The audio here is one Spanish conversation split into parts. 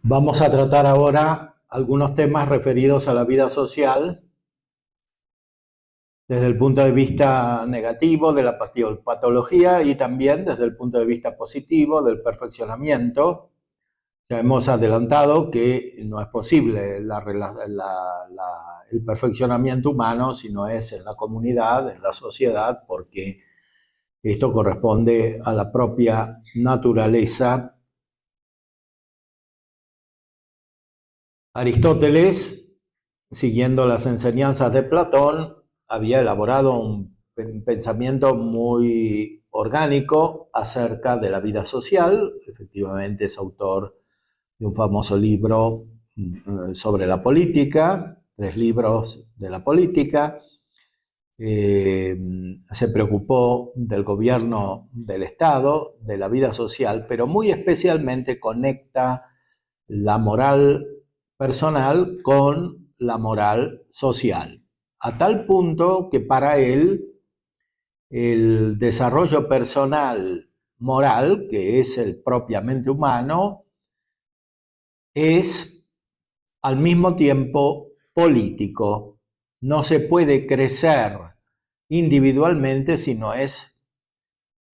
Vamos a tratar ahora algunos temas referidos a la vida social desde el punto de vista negativo de la patología y también desde el punto de vista positivo del perfeccionamiento. Ya hemos adelantado que no es posible el perfeccionamiento humano si no es en la comunidad, en la sociedad, porque esto corresponde a la propia naturaleza. Aristóteles, siguiendo las enseñanzas de Platón, había elaborado un pensamiento muy orgánico acerca de la vida social. Efectivamente es autor de un famoso libro sobre la política, 3 libros de la política. Se preocupó del gobierno del Estado, de la vida social, pero muy especialmente conecta la moral personal con la moral social, a tal punto que para él el desarrollo personal moral, que es el propiamente humano, es al mismo tiempo político. No se puede crecer individualmente si no es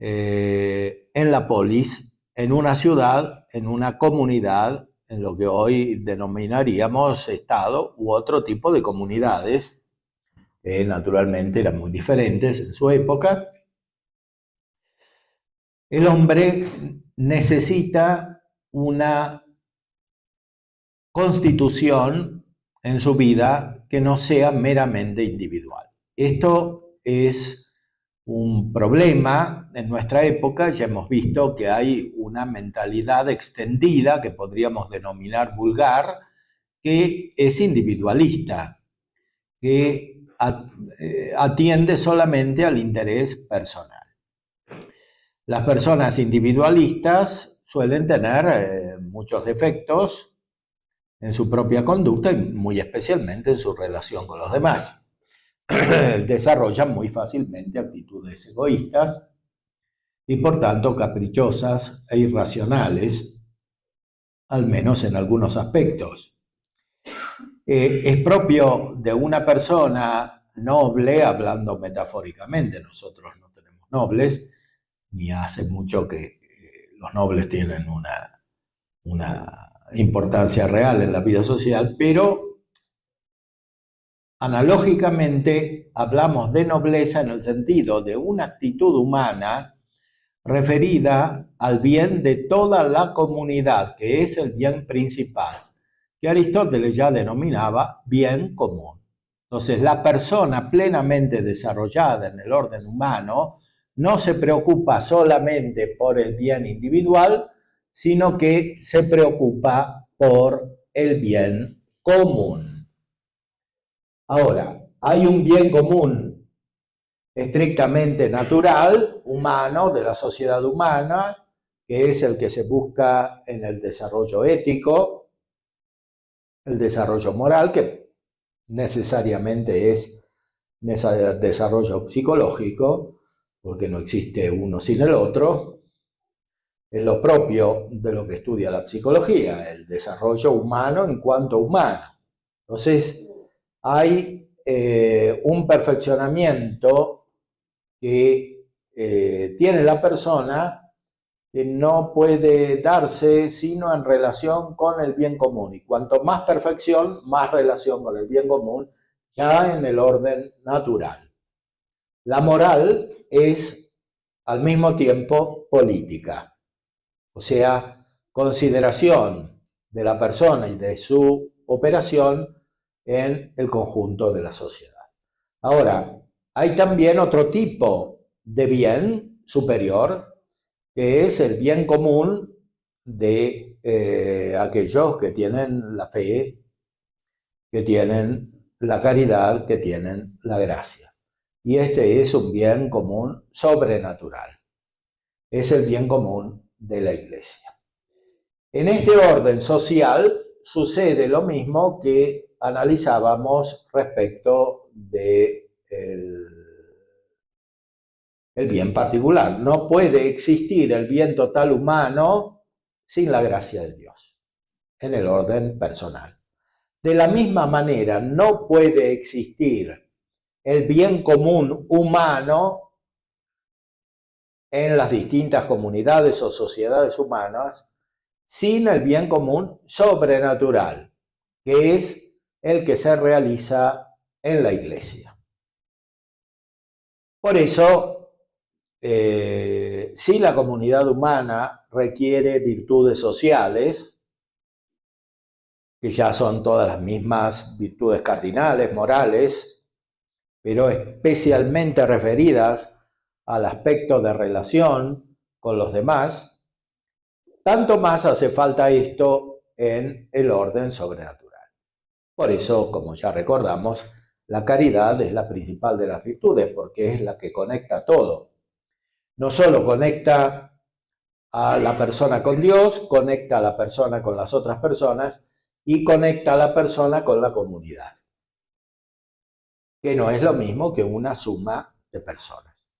en la polis, en una ciudad, en una comunidad, en lo que hoy denominaríamos Estado u otro tipo de comunidades, que naturalmente eran muy diferentes en su época. El hombre necesita una constitución en su vida que no sea meramente individual. Esto es un problema en nuestra época. Ya hemos visto que hay una mentalidad extendida que podríamos denominar vulgar, que es individualista, que atiende solamente al interés personal. Las personas individualistas suelen tener muchos defectos en su propia conducta y muy especialmente en su relación con los demás. Desarrollan muy fácilmente actitudes egoístas y por tanto caprichosas e irracionales, al menos en algunos aspectos. Es propio de una persona noble, hablando metafóricamente, nosotros no tenemos nobles, ni hace mucho que los nobles tienen una importancia real en la vida social, pero analógicamente hablamos de nobleza en el sentido de una actitud humana referida al bien de toda la comunidad, que es el bien principal, que Aristóteles ya denominaba bien común. Entonces, la persona plenamente desarrollada en el orden humano no se preocupa solamente por el bien individual, sino que se preocupa por el bien común. Ahora, hay un bien común estrictamente natural, humano, de la sociedad humana, que es el que se busca en el desarrollo ético, el desarrollo moral, que necesariamente es desarrollo psicológico, porque no existe uno sin el otro. Es lo propio de lo que estudia la psicología, el desarrollo humano en cuanto humano. Entonces, hay un perfeccionamiento que tiene la persona que no puede darse sino en relación con el bien común. Y cuanto más perfección, más relación con el bien común, ya en el orden natural. La moral es al mismo tiempo política, o sea, consideración de la persona y de su operación en el conjunto de la sociedad. Ahora, hay también otro tipo de bien superior, que es el bien común de aquellos que tienen la fe, que tienen la caridad, que tienen la gracia. Y este es un bien común sobrenatural. Es el bien común de la Iglesia. En este orden social sucede lo mismo que analizábamos respecto de el bien particular. No puede existir el bien total humano sin la gracia de Dios. en el orden personal. De la misma manera, no puede existir el bien común humano en las distintas comunidades o sociedades humanas sin el bien común sobrenatural, que es el que se realiza en la Iglesia. Por eso, si la comunidad humana requiere virtudes sociales, que ya son todas las mismas virtudes cardinales, morales, pero especialmente referidas al aspecto de relación con los demás, tanto más hace falta esto en el orden sobrenatural. Por eso, como ya recordamos, la caridad es la principal de las virtudes, porque es la que conecta todo. No solo conecta a la persona con Dios, conecta a la persona con las otras personas y conecta a la persona con la comunidad, que no es lo mismo que una suma de personas.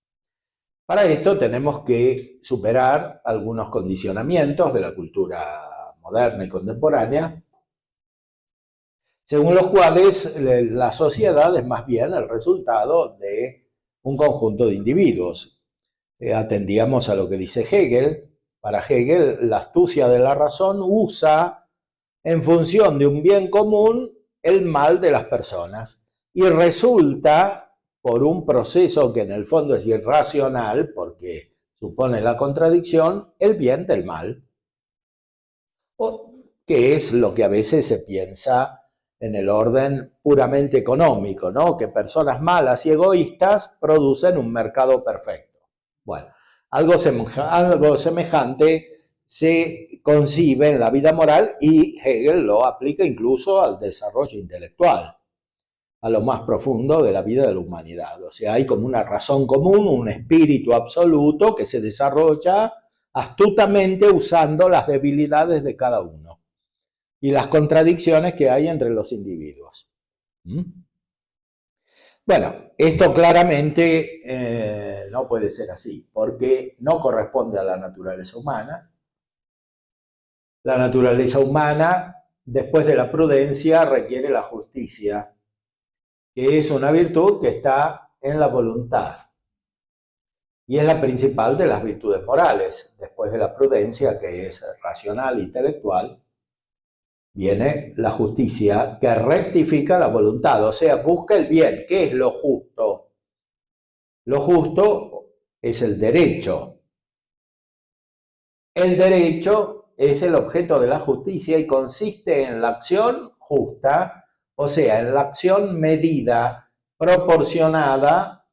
Para esto tenemos que superar algunos condicionamientos de la cultura moderna y contemporánea, según los cuales la sociedad es más bien el resultado de un conjunto de individuos. Atendíamos a lo que dice Hegel. Para Hegel, la astucia de la razón usa en función de un bien común el mal de las personas y resulta, por un proceso que en el fondo es irracional, porque supone la contradicción, el bien del mal, o que es lo que a veces se piensa en el orden puramente económico, ¿no? Que personas malas y egoístas producen un mercado perfecto. Bueno, algo semejante se concibe en la vida moral y Hegel lo aplica incluso al desarrollo intelectual, a lo más profundo de la vida de la humanidad. O sea, hay como una razón común, un espíritu absoluto que se desarrolla astutamente usando las debilidades de cada uno y las contradicciones que hay entre los individuos. Bueno, esto claramente no puede ser así, porque no corresponde a la naturaleza humana. La naturaleza humana, después de la prudencia, requiere la justicia, que es una virtud que está en la voluntad. Y es la principal de las virtudes morales. Después de la prudencia, que es racional, intelectual, viene la justicia, que rectifica la voluntad, o sea, busca el bien. ¿Qué es lo justo? Lo justo es el derecho. El derecho es el objeto de la justicia y consiste en la acción justa, o sea, en la acción medida, proporcionada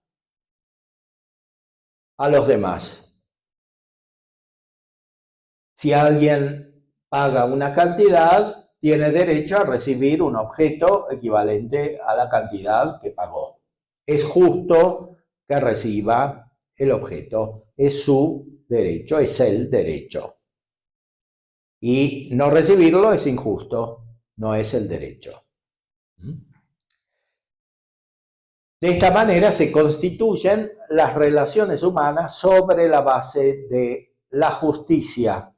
a los demás. Si alguien paga una cantidad, tiene derecho a recibir un objeto equivalente a la cantidad que pagó. Es justo que reciba el objeto, es su derecho, es el derecho. Y no recibirlo es injusto, no es el derecho. De esta manera se constituyen las relaciones humanas sobre la base de la justicia,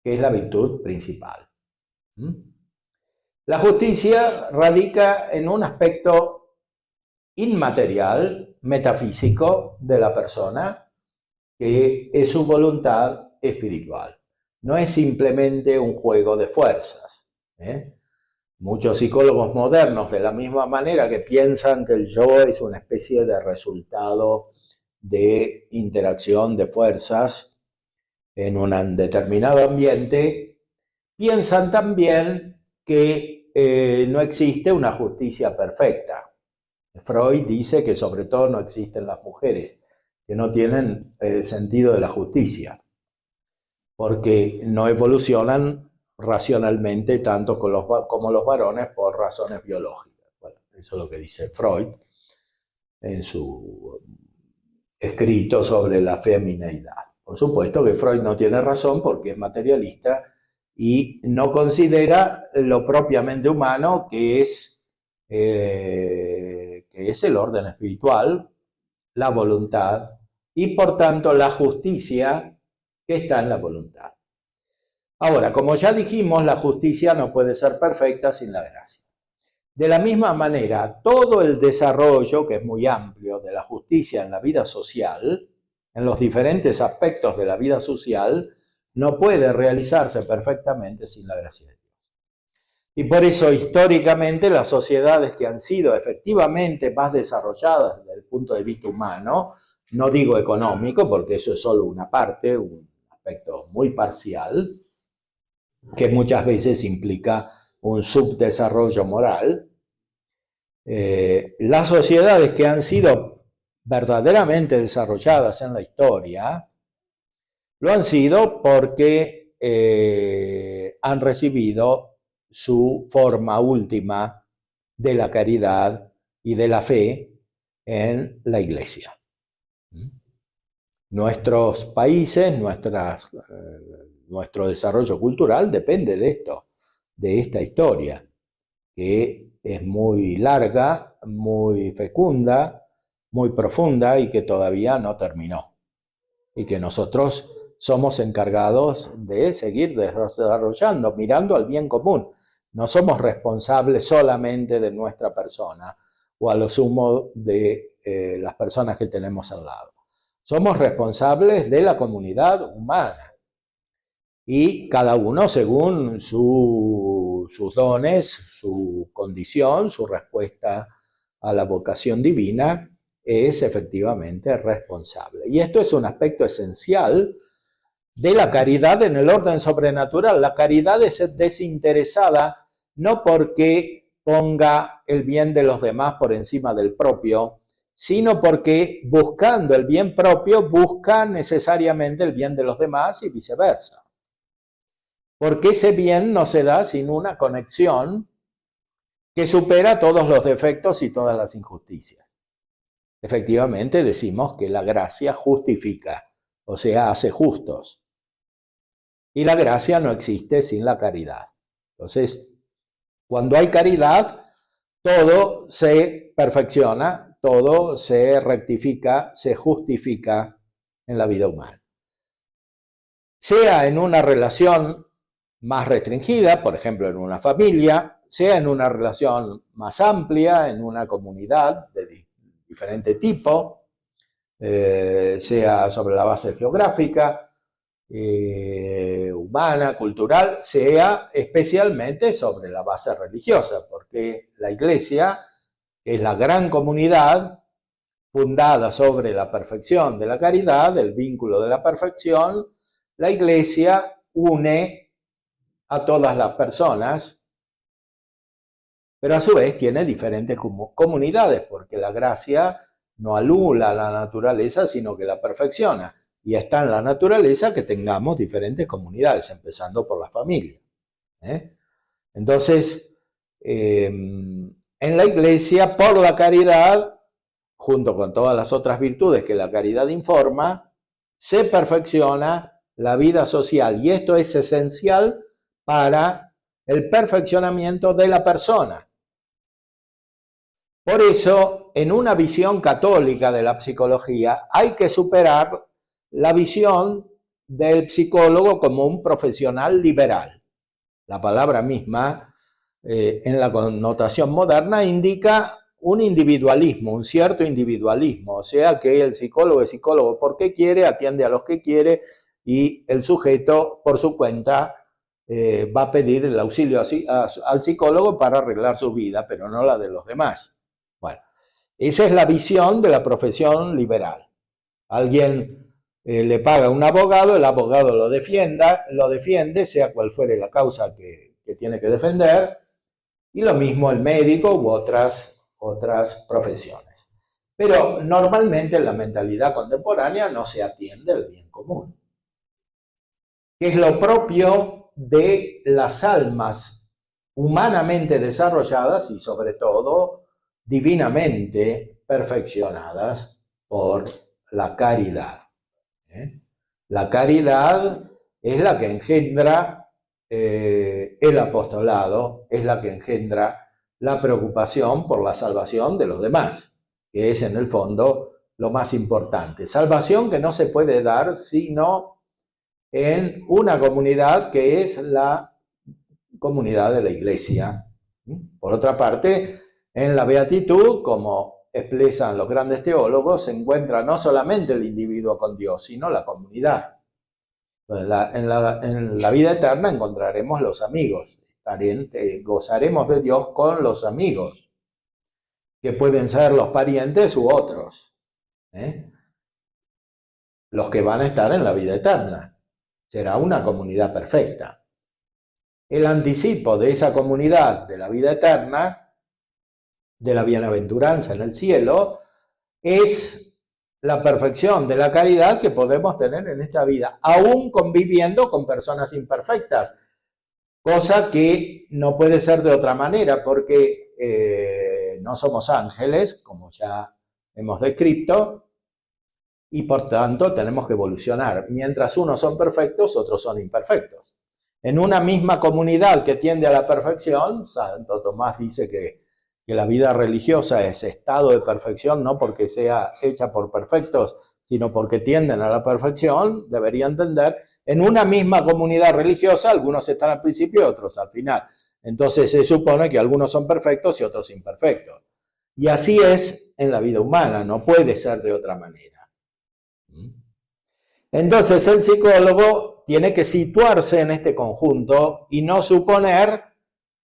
que es la virtud principal. La justicia radica en un aspecto inmaterial, metafísico de la persona, que es su voluntad espiritual. No es simplemente un juego de fuerzas. Muchos psicólogos modernos, de la misma manera que piensan que el yo es una especie de resultado de interacción de fuerzas en un determinado ambiente, piensan también que no existe una justicia perfecta. Freud dice que sobre todo no existen las mujeres, que no tienen sentido de la justicia, porque no evolucionan racionalmente tanto como los varones por razones biológicas. Bueno, eso es lo que dice Freud en su escrito sobre la femineidad. Por supuesto que Freud no tiene razón porque es materialista y no considera lo propiamente humano, que es el orden espiritual, la voluntad y por tanto la justicia que está en la voluntad. Ahora, como ya dijimos, la justicia no puede ser perfecta sin la gracia. De la misma manera, todo el desarrollo, que es muy amplio, de la justicia en la vida social, en los diferentes aspectos de la vida social, no puede realizarse perfectamente sin la gracia de Dios. Y por eso, históricamente, las sociedades que han sido efectivamente más desarrolladas desde el punto de vista humano, no digo económico, porque eso es solo una parte, un aspecto muy parcial, que muchas veces implica un subdesarrollo moral, las sociedades que han sido verdaderamente desarrolladas en la historia, lo han sido porque han recibido su forma última de la caridad y de la fe en la Iglesia. Nuestros países, nuestro desarrollo cultural depende de esto, de esta historia, que es muy larga, muy fecunda, muy profunda y que todavía no terminó. Y que nosotros somos encargados de seguir desarrollando, mirando al bien común. No somos responsables solamente de nuestra persona o a lo sumo de las personas que tenemos al lado. Somos responsables de la comunidad humana y cada uno según sus dones, su condición, su respuesta a la vocación divina, es efectivamente responsable. Y esto es un aspecto esencial de la caridad en el orden sobrenatural. La caridad es desinteresada no porque ponga el bien de los demás por encima del propio, sino porque buscando el bien propio busca necesariamente el bien de los demás y viceversa. Porque ese bien no se da sin una conexión que supera todos los defectos y todas las injusticias. Efectivamente, decimos que la gracia justifica, o sea, hace justos. Y la gracia no existe sin la caridad. Entonces, cuando hay caridad, todo se perfecciona, todo se rectifica, se justifica en la vida humana. Sea en una relación más restringida, por ejemplo, en una familia, sea en una relación más amplia, en una comunidad de diferente tipo, sea sobre la base geográfica, humana, cultural, sea especialmente sobre la base religiosa, porque la Iglesia es la gran comunidad fundada sobre la perfección de la caridad, el vínculo de la perfección. La Iglesia une a todas las personas, pero a su vez tiene diferentes comunidades, porque la gracia no anula la naturaleza, sino que la perfecciona. Y está en la naturaleza que tengamos diferentes comunidades, empezando por la familia. Entonces, en la Iglesia, por la caridad, junto con todas las otras virtudes que la caridad informa, se perfecciona la vida social. Y esto es esencial para el perfeccionamiento de la persona. Por eso, en una visión católica de la psicología, hay que superar la visión del psicólogo como un profesional liberal. La palabra misma, en la connotación moderna, indica un individualismo, un cierto individualismo, o sea que el psicólogo es psicólogo porque quiere, atiende a los que quiere y el sujeto por su cuenta va a pedir el auxilio al psicólogo para arreglar su vida, pero no la de los demás. Bueno, esa es la visión de la profesión liberal. Alguien le paga a un abogado, el abogado lo defiende, sea cual fuere la causa que tiene que defender, y lo mismo el médico u otras profesiones. Pero normalmente en la mentalidad contemporánea no se atiende el bien común, que es lo propio de las almas humanamente desarrolladas y sobre todo divinamente perfeccionadas por la caridad. La caridad es la que engendra el apostolado, es la que engendra la preocupación por la salvación de los demás, que es en el fondo lo más importante. Salvación que no se puede dar sino en una comunidad que es la comunidad de la Iglesia. Por otra parte, en la beatitud, como expresan los grandes teólogos, se encuentra no solamente el individuo con Dios, sino la comunidad. En la vida eterna encontraremos los amigos, gozaremos de Dios con los amigos, que pueden ser los parientes u otros, los que van a estar en la vida eterna. Será una comunidad perfecta. El anticipo de esa comunidad de la vida eterna, de la bienaventuranza en el cielo, es la perfección de la caridad que podemos tener en esta vida, aún conviviendo con personas imperfectas, cosa que no puede ser de otra manera, porque no somos ángeles, como ya hemos descrito, y por tanto tenemos que evolucionar. Mientras unos son perfectos, otros son imperfectos. En una misma comunidad que tiende a la perfección, Santo Tomás dice que la vida religiosa es estado de perfección, no porque sea hecha por perfectos, sino porque tienden a la perfección, debería entender, en una misma comunidad religiosa, algunos están al principio y otros al final. Entonces se supone que algunos son perfectos y otros imperfectos. Y así es en la vida humana, no puede ser de otra manera. Entonces el psicólogo tiene que situarse en este conjunto y no suponer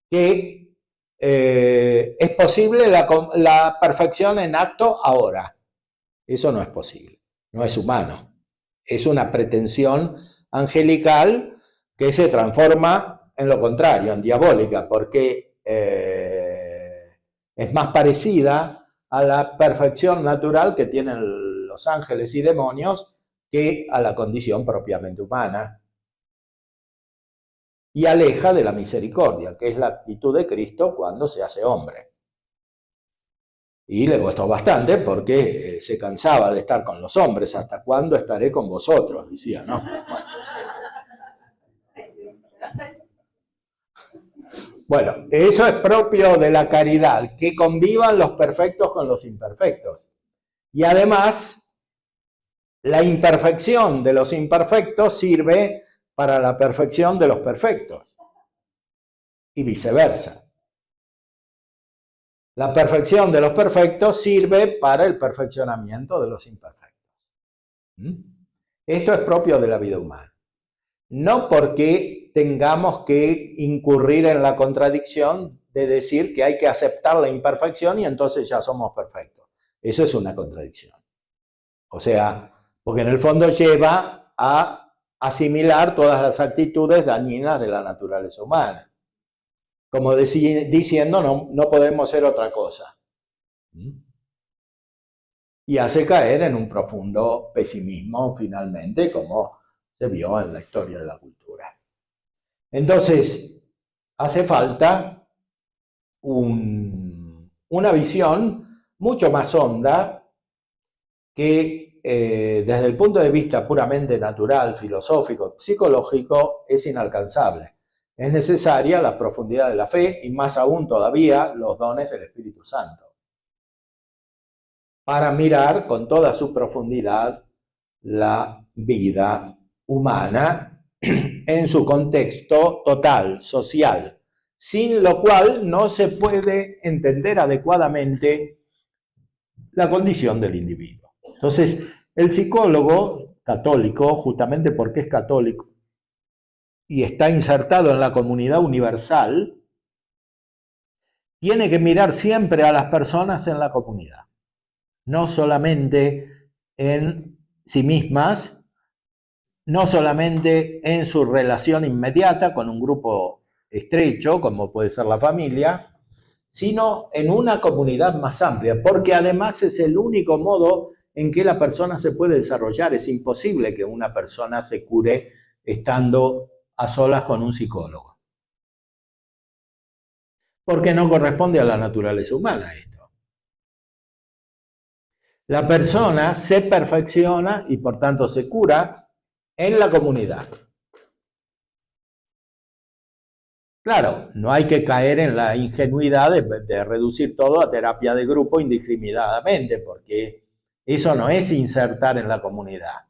que es posible la perfección en acto ahora. Eso no es posible, no es humano. Es una pretensión angelical que se transforma en lo contrario, en diabólica, porque es más parecida a la perfección natural que tienen los ángeles y demonios que a la condición propiamente humana. Y aleja de la misericordia, que es la actitud de Cristo cuando se hace hombre. Y le costó bastante porque se cansaba de estar con los hombres. ¿Hasta cuándo estaré con vosotros? Decía, ¿no? Bueno, eso es propio de la caridad, que convivan los perfectos con los imperfectos. Y además, la imperfección de los imperfectos sirve para la perfección de los perfectos. Y viceversa. La perfección de los perfectos sirve para el perfeccionamiento de los imperfectos. Esto es propio de la vida humana. No porque tengamos que incurrir en la contradicción de decir que hay que aceptar la imperfección y entonces ya somos perfectos. Eso es una contradicción. O sea, porque en el fondo lleva a asimilar todas las actitudes dañinas de la naturaleza humana. Como diciendo, no podemos ser otra cosa. Y hace caer en un profundo pesimismo, finalmente, como se vio en la historia de la cultura. Entonces, hace falta una visión mucho más honda que desde el punto de vista puramente natural, filosófico, psicológico, es inalcanzable. Es necesaria la profundidad de la fe y más aún todavía los dones del Espíritu Santo para mirar con toda su profundidad la vida humana en su contexto total, social, sin lo cual no se puede entender adecuadamente la condición del individuo. Entonces, el psicólogo católico, justamente porque es católico y está insertado en la comunidad universal, tiene que mirar siempre a las personas en la comunidad, no solamente en sí mismas, no solamente en su relación inmediata con un grupo estrecho, como puede ser la familia, sino en una comunidad más amplia, porque además es el único modo en que la persona se puede desarrollar. Es imposible que una persona se cure estando a solas con un psicólogo, porque no corresponde a la naturaleza humana esto. La persona se perfecciona y por tanto se cura en la comunidad. Claro, no hay que caer en la ingenuidad de reducir todo a terapia de grupo indiscriminadamente, porque eso no es insertar en la comunidad.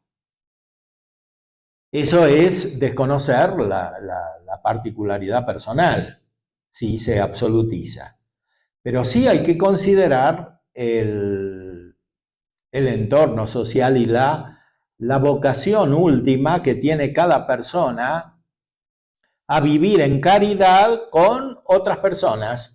Eso es desconocer la particularidad personal, si se absolutiza. Pero sí hay que considerar el entorno social y la vocación última que tiene cada persona a vivir en caridad con otras personas,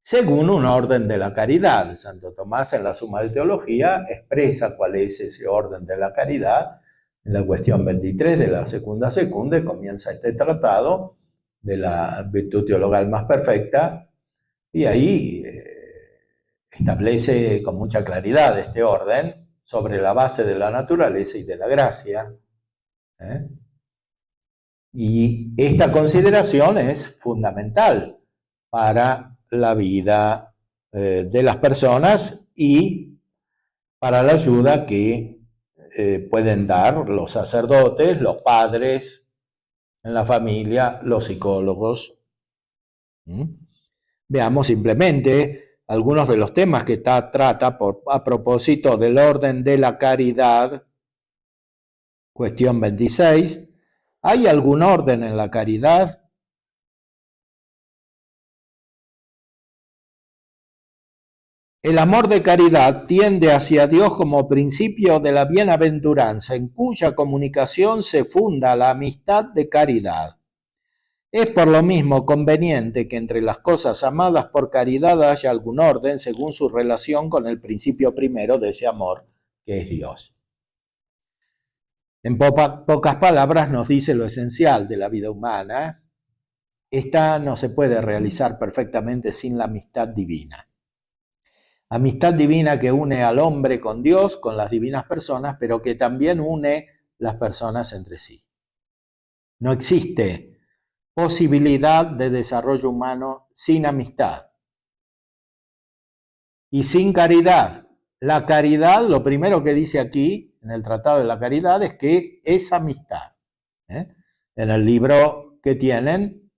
según un orden de la caridad. Santo Tomás en la Suma de Teología expresa cuál es ese orden de la caridad. En la cuestión 23 de la Secunda Secunde comienza este tratado de la virtud teologal más perfecta, y ahí establece con mucha claridad este orden sobre la base de la naturaleza y de la gracia. Y esta consideración es fundamental para la vida de las personas y para la ayuda que pueden dar los sacerdotes, los padres en la familia, los psicólogos. Veamos simplemente algunos de los temas que trata a propósito del orden de la caridad. Cuestión 26. ¿Hay algún orden en la caridad? El amor de caridad tiende hacia Dios como principio de la bienaventuranza, en cuya comunicación se funda la amistad de caridad. Es por lo mismo conveniente que entre las cosas amadas por caridad haya algún orden según su relación con el principio primero de ese amor, que es Dios. En pocas palabras nos dice lo esencial de la vida humana. Esta no se puede realizar perfectamente sin la amistad divina. Amistad divina que une al hombre con Dios, con las divinas personas, pero que también une las personas entre sí. No existe posibilidad de desarrollo humano sin amistad y sin caridad. La caridad, lo primero que dice aquí en el Tratado de la Caridad es que es amistad. En el libro que tienen,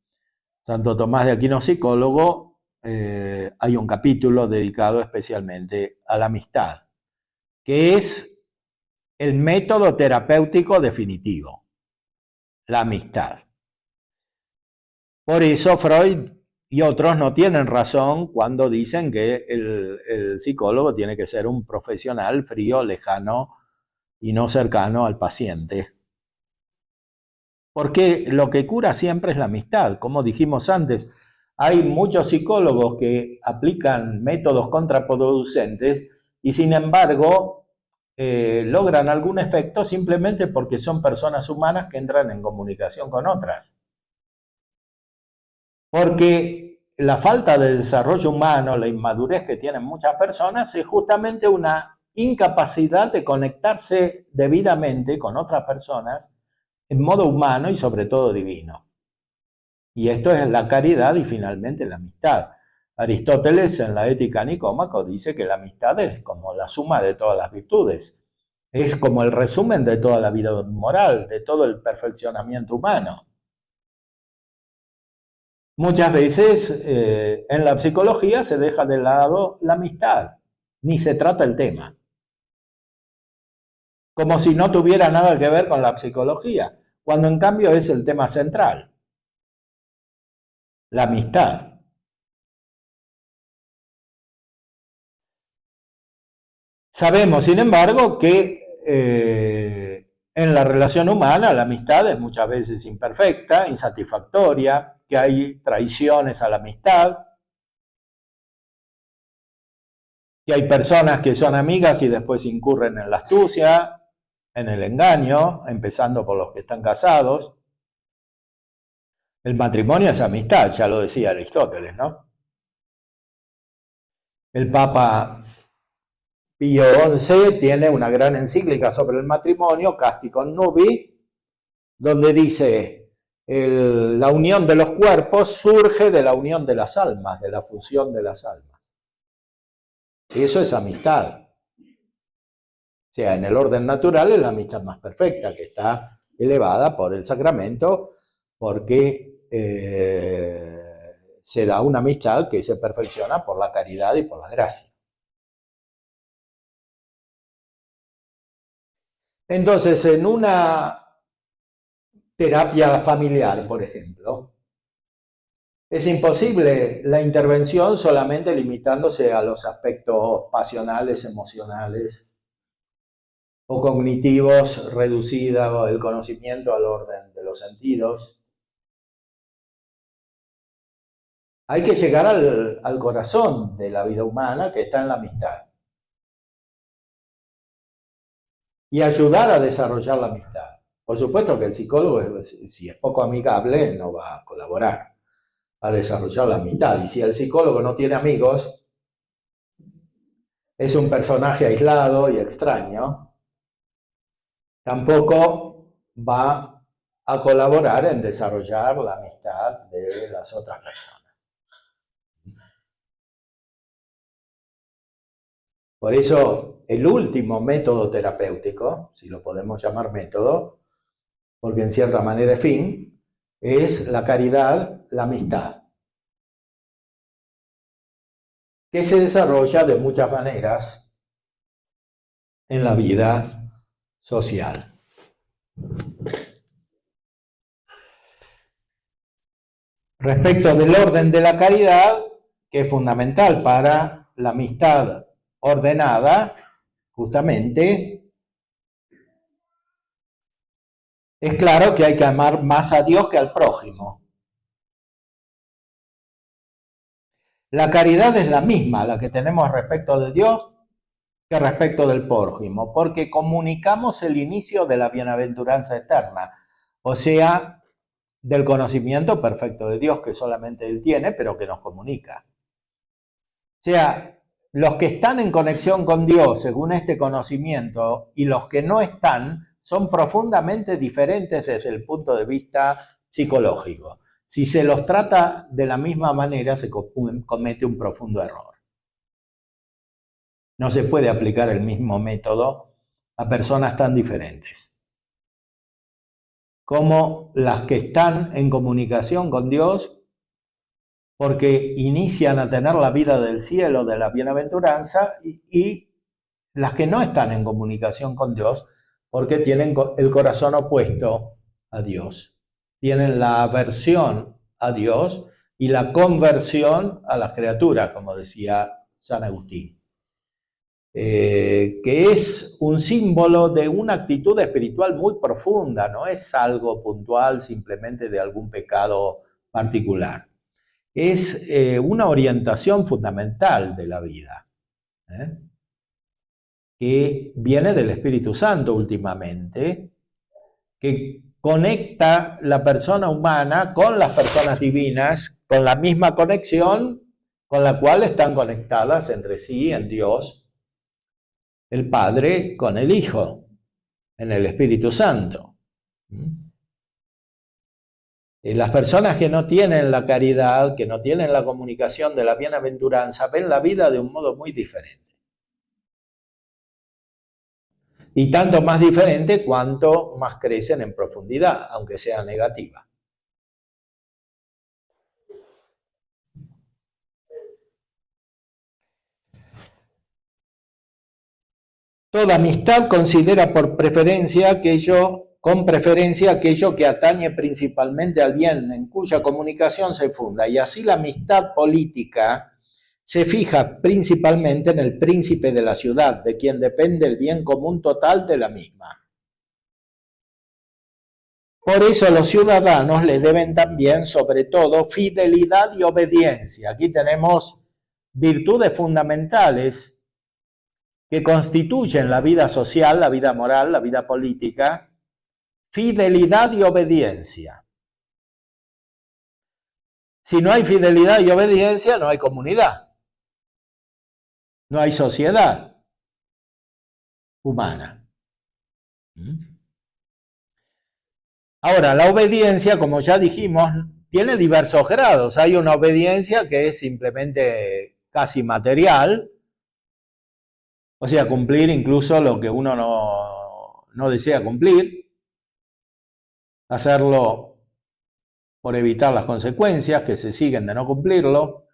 Santo Tomás de Aquino, psicólogo, hay un capítulo dedicado especialmente a la amistad, que es el método terapéutico definitivo, la amistad. Por eso Freud y otros no tienen razón cuando dicen que el psicólogo tiene que ser un profesional frío, lejano y no cercano al paciente. Porque lo que cura siempre es la amistad. Como dijimos antes, hay muchos psicólogos que aplican métodos contraproducentes y sin embargo logran algún efecto simplemente porque son personas humanas que entran en comunicación con otras. Porque la falta de desarrollo humano, la inmadurez que tienen muchas personas es justamente una incapacidad de conectarse debidamente con otras personas en modo humano y sobre todo divino. Y esto es la caridad y finalmente la amistad. Aristóteles en la Ética Nicómaco dice que la amistad es como la suma de todas las virtudes. Es como el resumen de toda la vida moral, de todo el perfeccionamiento humano. Muchas veces en la psicología se deja de lado la amistad, ni se trata el tema. Como si no tuviera nada que ver con la psicología, cuando en cambio es el tema central, la amistad. Sabemos, sin embargo, que en la relación humana la amistad es muchas veces imperfecta, insatisfactoria, que hay traiciones a la amistad, que hay personas que son amigas y después incurren en la astucia, en el engaño, empezando por los que están casados. El matrimonio es amistad, ya lo decía Aristóteles, ¿no? El Papa Pío XI tiene una gran encíclica sobre el matrimonio, Casti Connubii, donde dice, la unión de los cuerpos surge de la unión de las almas, de la fusión de las almas. Eso es amistad. O sea, en el orden natural es la amistad más perfecta, que está elevada por el sacramento, porque se da una amistad que se perfecciona por la caridad y por la gracia. Entonces, en una terapia familiar, por ejemplo, es imposible la intervención solamente limitándose a los aspectos pasionales, emocionales o cognitivos, reducida el conocimiento al orden de los sentidos. Hay que llegar al corazón de la vida humana, que está en la amistad, y ayudar a desarrollar la amistad. Por supuesto que el psicólogo, si es poco amigable, no va a colaborar a desarrollar la amistad. Y si el psicólogo no tiene amigos, es un personaje aislado y extraño, tampoco va a colaborar en desarrollar la amistad de las otras personas. Por eso, el último método terapéutico, si lo podemos llamar método, porque en cierta manera es fin, es la caridad, la amistad, que se desarrolla de muchas maneras en la vida social. Respecto del orden de la caridad, que es fundamental para la amistad ordenada, justamente, es claro que hay que amar más a Dios que al prójimo. La caridad es la misma, la que tenemos respecto de Dios, que respecto del prójimo, porque comunicamos el inicio de la bienaventuranza eterna, o sea, del conocimiento perfecto de Dios que solamente Él tiene, pero que nos comunica. O sea, los que están en conexión con Dios según este conocimiento y los que no están son profundamente diferentes desde el punto de vista psicológico. Si se los trata de la misma manera, se comete un profundo error. No se puede aplicar el mismo método a personas tan diferentes como las que están en comunicación con Dios porque inician a tener la vida del cielo, de la bienaventuranza, y las que no están en comunicación con Dios porque tienen el corazón opuesto a Dios. Tienen la aversión a Dios y la conversión a las criaturas, como decía San Agustín. Que es un símbolo de una actitud espiritual muy profunda, no es algo puntual simplemente de algún pecado particular. Es una orientación fundamental de la vida, que viene del Espíritu Santo últimamente, que conecta la persona humana con las personas divinas, con la misma conexión con la cual están conectadas entre sí en Dios, el Padre con el Hijo, en el Espíritu Santo. Las personas que no tienen la caridad, que no tienen la comunicación de la bienaventuranza, ven la vida de un modo muy diferente. Y tanto más diferente cuanto más crecen en profundidad, aunque sea negativa. Toda amistad considera con preferencia aquello que atañe principalmente al bien, en cuya comunicación se funda. Y así la amistad política se fija principalmente en el príncipe de la ciudad, de quien depende el bien común total de la misma. Por eso los ciudadanos le deben también, sobre todo, fidelidad y obediencia. Aquí tenemos virtudes fundamentales que constituyen la vida social, la vida moral, la vida política, fidelidad y obediencia. Si no hay fidelidad y obediencia, no hay comunidad, no hay sociedad humana. Ahora, la obediencia, como ya dijimos, tiene diversos grados. Hay una obediencia que es simplemente casi material, o sea, cumplir incluso lo que uno no desea cumplir, hacerlo por evitar las consecuencias que se siguen de no cumplirlo,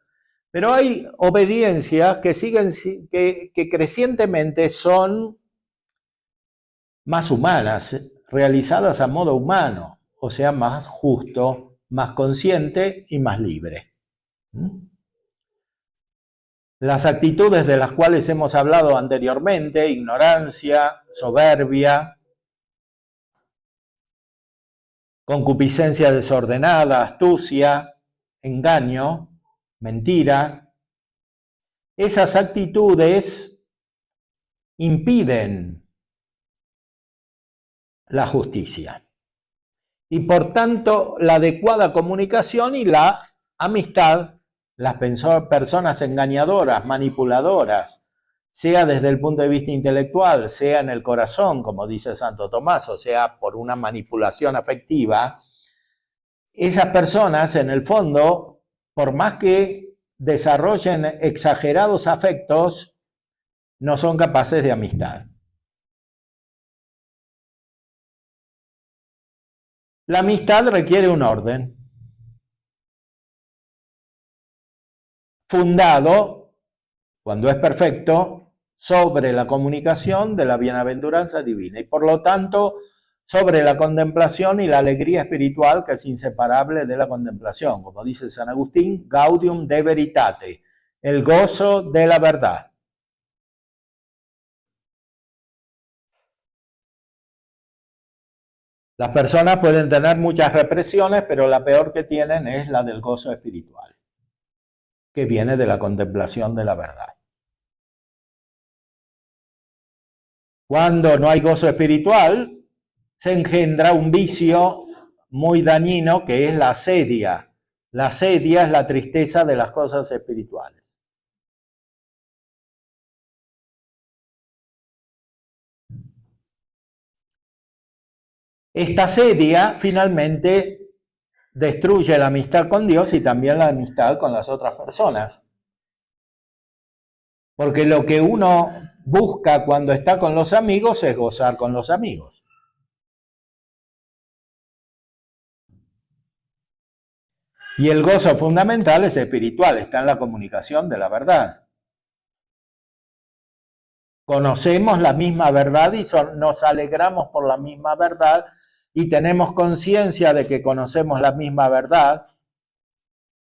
pero hay obediencias que crecientemente son más humanas, realizadas a modo humano, o sea, más justo, más consciente y más libre. Las actitudes de las cuales hemos hablado anteriormente, ignorancia, soberbia, concupiscencia desordenada, astucia, engaño, mentira, esas actitudes impiden la justicia y por tanto la adecuada comunicación y la amistad. Las personas engañadoras, manipuladoras, sea desde el punto de vista intelectual, sea en el corazón, como dice Santo Tomás, o sea, por una manipulación afectiva, esas personas en el fondo, por más que desarrollen exagerados afectos, no son capaces de amistad. La amistad requiere un orden fundado, cuando es perfecto, sobre la comunicación de la bienaventuranza divina y por lo tanto sobre la contemplación y la alegría espiritual que es inseparable de la contemplación. Como dice San Agustín, gaudium de veritate, el gozo de la verdad. Las personas pueden tener muchas represiones, pero la peor que tienen es la del gozo espiritual, que viene de la contemplación de la verdad. Cuando no hay gozo espiritual, se engendra un vicio muy dañino que es la asedia. La asedia es la tristeza de las cosas espirituales. Esta asedia finalmente destruye la amistad con Dios y también la amistad con las otras personas. Porque lo que uno busca cuando está con los amigos es gozar con los amigos. Y el gozo fundamental es espiritual, está en la comunicación de la verdad. Conocemos la misma verdad y nos alegramos por la misma verdad y tenemos conciencia de que conocemos la misma verdad,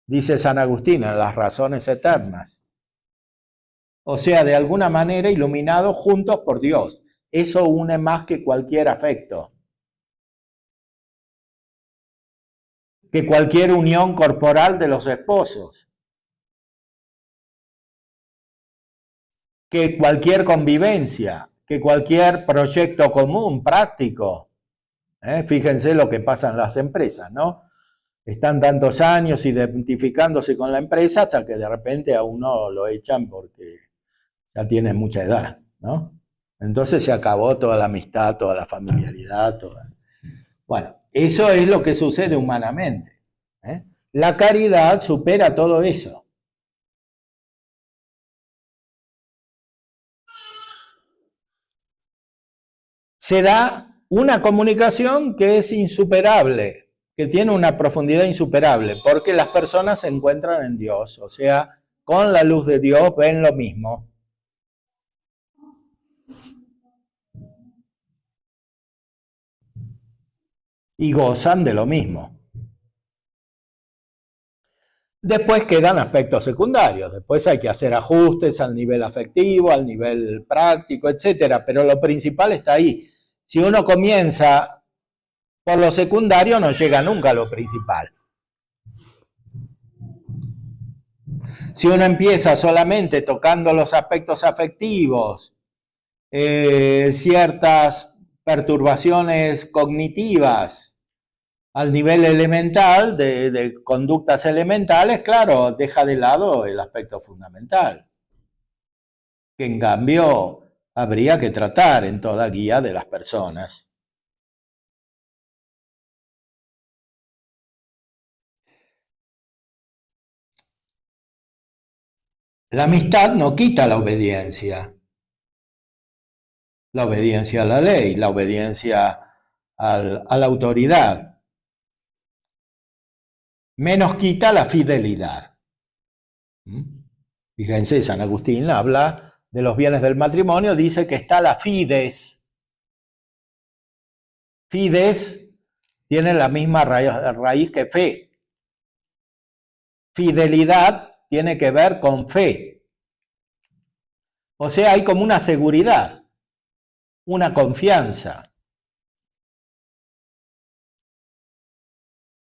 dice San Agustín, en las razones eternas. O sea, de alguna manera iluminados juntos por Dios. Eso une más que cualquier afecto, que cualquier unión corporal de los esposos, que cualquier convivencia, que cualquier proyecto común, práctico. Fíjense lo que pasa en las empresas, ¿no? Están tantos años identificándose con la empresa hasta que de repente a uno lo echan porque ya tiene mucha edad, ¿no? Entonces se acabó toda la amistad, toda la familiaridad, toda. Bueno, eso es lo que sucede humanamente. La caridad supera todo eso. Se da una comunicación que es insuperable, que tiene una profundidad insuperable, porque las personas se encuentran en Dios, o sea, con la luz de Dios ven lo mismo. Y gozan de lo mismo. Después quedan aspectos secundarios, después hay que hacer ajustes al nivel afectivo, al nivel práctico, etcétera, pero lo principal está ahí. Si uno comienza por lo secundario, no llega nunca a lo principal. Si uno empieza solamente tocando los aspectos afectivos, ciertas perturbaciones cognitivas al nivel elemental, de conductas elementales, claro, deja de lado el aspecto fundamental, que en cambio habría que tratar en toda guía de las personas. La amistad no quita la obediencia a la ley, la obediencia a la autoridad, menos quita la fidelidad. Fíjense, San Agustín habla de los bienes del matrimonio, dice que está la fides, Fides tiene la misma raíz que fe. Fidelidad tiene que ver con fe. O sea, hay como una seguridad, una confianza,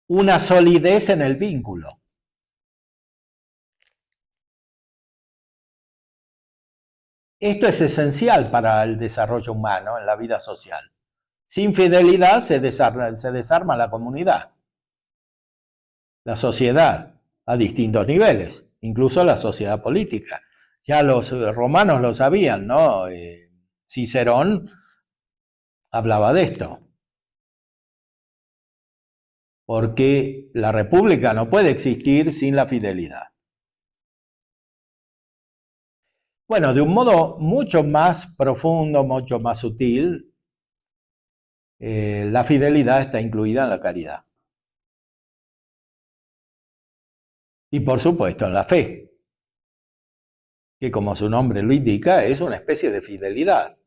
una solidez en el vínculo. Esto es esencial para el desarrollo humano en la vida social. Sin fidelidad se desarma la comunidad, la sociedad, a distintos niveles, incluso la sociedad política. Ya los romanos lo sabían, ¿no? Cicerón hablaba de esto. Porque la república no puede existir sin la fidelidad. Bueno, de un modo mucho más profundo, mucho más sutil, la fidelidad está incluida en la caridad. Y por supuesto en la fe, que como su nombre lo indica, es una especie de fidelidad.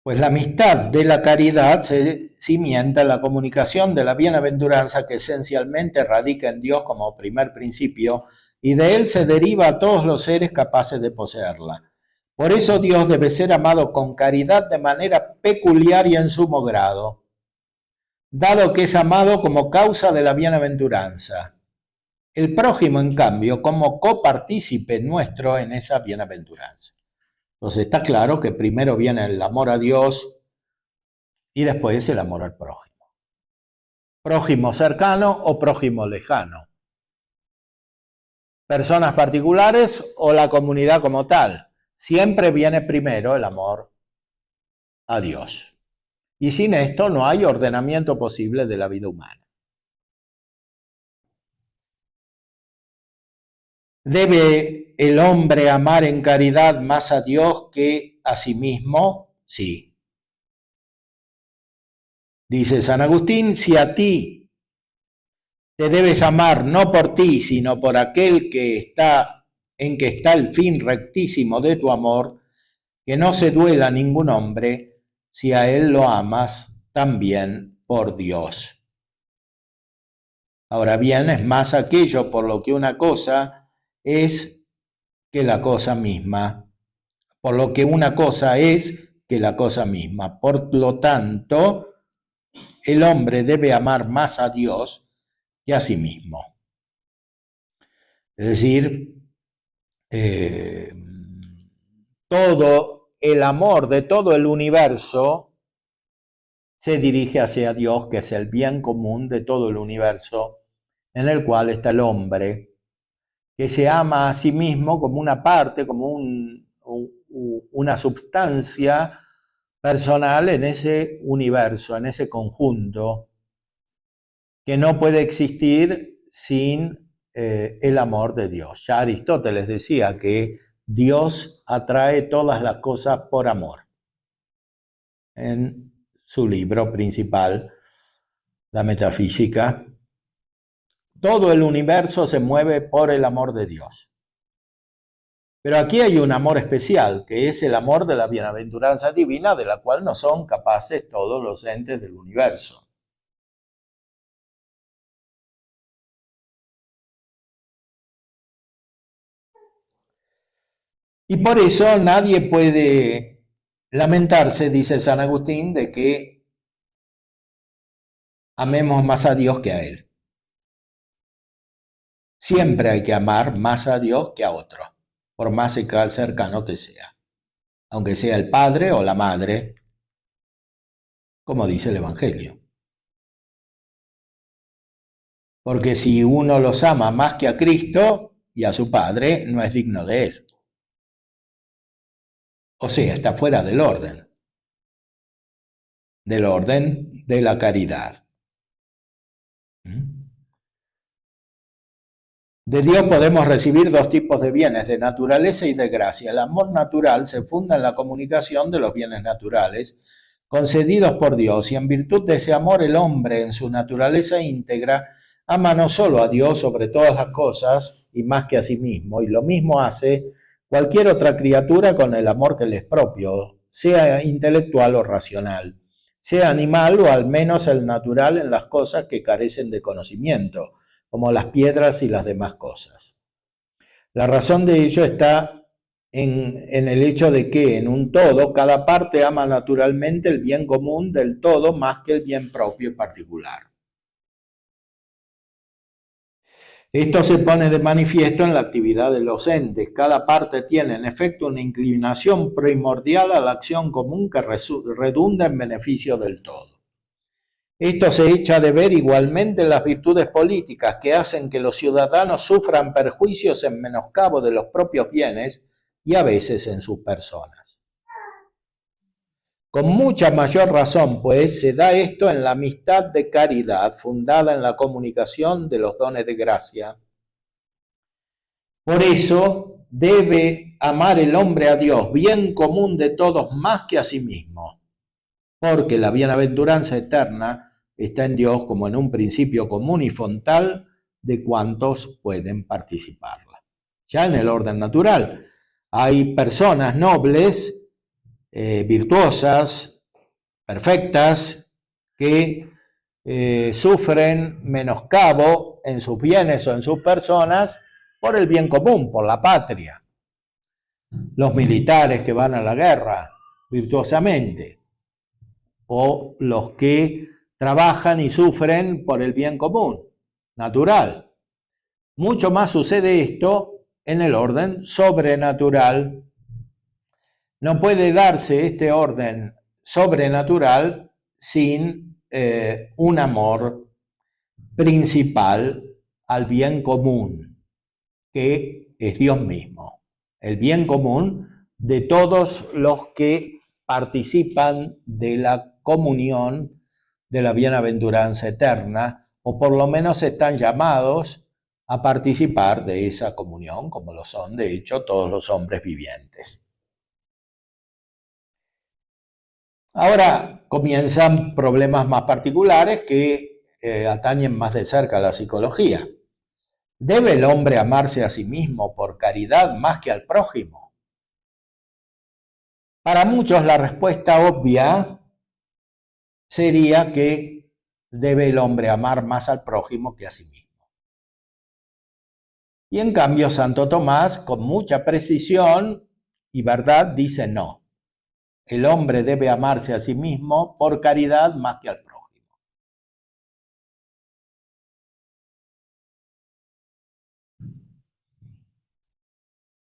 Pues la amistad de la caridad se cimienta en la comunicación de la bienaventuranza que esencialmente radica en Dios como primer principio y de él se deriva a todos los seres capaces de poseerla. Por eso Dios debe ser amado con caridad de manera peculiar y en sumo grado, dado que es amado como causa de la bienaventuranza. El prójimo, en cambio, como copartícipe nuestro en esa bienaventuranza. Entonces está claro que primero viene el amor a Dios y después el amor al prójimo. Prójimo cercano o prójimo lejano. Personas particulares o la comunidad como tal. Siempre viene primero el amor a Dios. Y sin esto no hay ordenamiento posible de la vida humana. ¿Debe el hombre amar en caridad más a Dios que a sí mismo? Sí. Dice San Agustín, si a ti te debes amar no por ti, sino por aquel en que está el fin rectísimo de tu amor, que no se duela ningún hombre, si a él lo amas también por Dios. Ahora bien, es más aquello por lo que una cosa es que la cosa misma, por lo que una cosa es que la cosa misma. Por lo tanto, el hombre debe amar más a Dios que a sí mismo. Es decir, todo el amor de todo el universo se dirige hacia Dios, que es el bien común de todo el universo, en el cual está el hombre, que se ama a sí mismo como una parte, como una substancia personal en ese universo, en ese conjunto, que no puede existir sin el amor de Dios. Ya Aristóteles decía que Dios atrae todas las cosas por amor. En su libro principal, La Metafísica, todo el universo se mueve por el amor de Dios. Pero aquí hay un amor especial, que es el amor de la bienaventuranza divina, de la cual no son capaces todos los entes del universo. Y por eso nadie puede lamentarse, dice San Agustín, de que amemos más a Dios que a Él. Siempre hay que amar más a Dios que a otro, por más cercano que sea, aunque sea el padre o la madre, como dice el Evangelio. Porque si uno los ama más que a Cristo y a su Padre, no es digno de Él. O sea, está fuera del orden de la caridad. De Dios podemos recibir dos tipos de bienes, de naturaleza y de gracia. El amor natural se funda en la comunicación de los bienes naturales concedidos por Dios, y en virtud de ese amor el hombre en su naturaleza íntegra ama no solo a Dios sobre todas las cosas y más que a sí mismo, y lo mismo hace cualquier otra criatura con el amor que le es propio, sea intelectual o racional, sea animal o al menos el natural en las cosas que carecen de conocimiento, como las piedras y las demás cosas. La razón de ello está en el hecho de que en un todo cada parte ama naturalmente el bien común del todo más que el bien propio y particular. Esto se pone de manifiesto en la actividad de los entes. Cada parte tiene en efecto una inclinación primordial a la acción común que redunda en beneficio del todo. Esto se echa de ver igualmente en las virtudes políticas que hacen que los ciudadanos sufran perjuicios en menoscabo de los propios bienes y a veces en sus personas. Con mucha mayor razón, pues, se da esto en la amistad de caridad fundada en la comunicación de los dones de gracia. Por eso debe amar el hombre a Dios, bien común de todos, más que a sí mismo, porque la bienaventuranza eterna está en Dios como en un principio común y frontal de cuantos pueden participarla. Ya en el orden natural hay personas nobles, virtuosas, perfectas, que sufren menoscabo en sus bienes o en sus personas por el bien común, por la patria. Los militares que van a la guerra virtuosamente, o los que trabajan y sufren por el bien común, natural. Mucho más sucede esto en el orden sobrenatural. No puede darse este orden sobrenatural sin un amor principal al bien común, que es Dios mismo, el bien común de todos los que participan de la comunión de la bienaventuranza eterna, o por lo menos están llamados a participar de esa comunión, como lo son, de hecho, todos los hombres vivientes. Ahora comienzan problemas más particulares que atañen más de cerca a la psicología. ¿Debe el hombre amarse a sí mismo por caridad más que al prójimo? Para muchos la respuesta obvia sería que debe el hombre amar más al prójimo que a sí mismo. Y en cambio Santo Tomás, con mucha precisión y verdad, dice no. El hombre debe amarse a sí mismo por caridad más que al prójimo.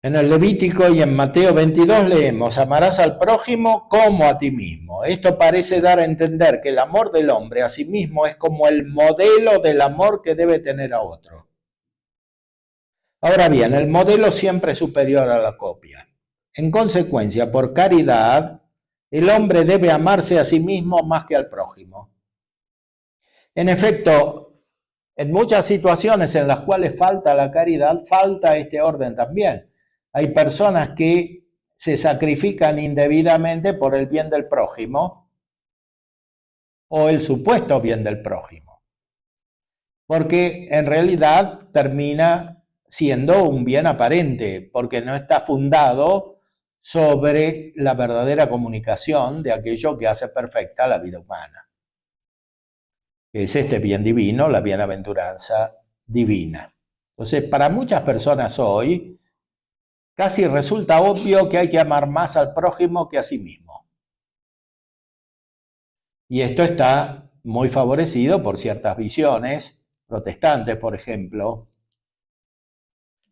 En el Levítico y en Mateo 22 leemos, amarás al prójimo como a ti mismo. Esto parece dar a entender que el amor del hombre a sí mismo es como el modelo del amor que debe tener a otro. Ahora bien, el modelo siempre es superior a la copia. En consecuencia, por caridad, el hombre debe amarse a sí mismo más que al prójimo. En efecto, en muchas situaciones en las cuales falta la caridad, falta este orden también. Hay personas que se sacrifican indebidamente por el bien del prójimo o el supuesto bien del prójimo, porque en realidad termina siendo un bien aparente, porque no está fundado sobre la verdadera comunicación de aquello que hace perfecta la vida humana. Es este bien divino, la bienaventuranza divina. Entonces, para muchas personas hoy, casi resulta obvio que hay que amar más al prójimo que a sí mismo. Y esto está muy favorecido por ciertas visiones protestantes, por ejemplo,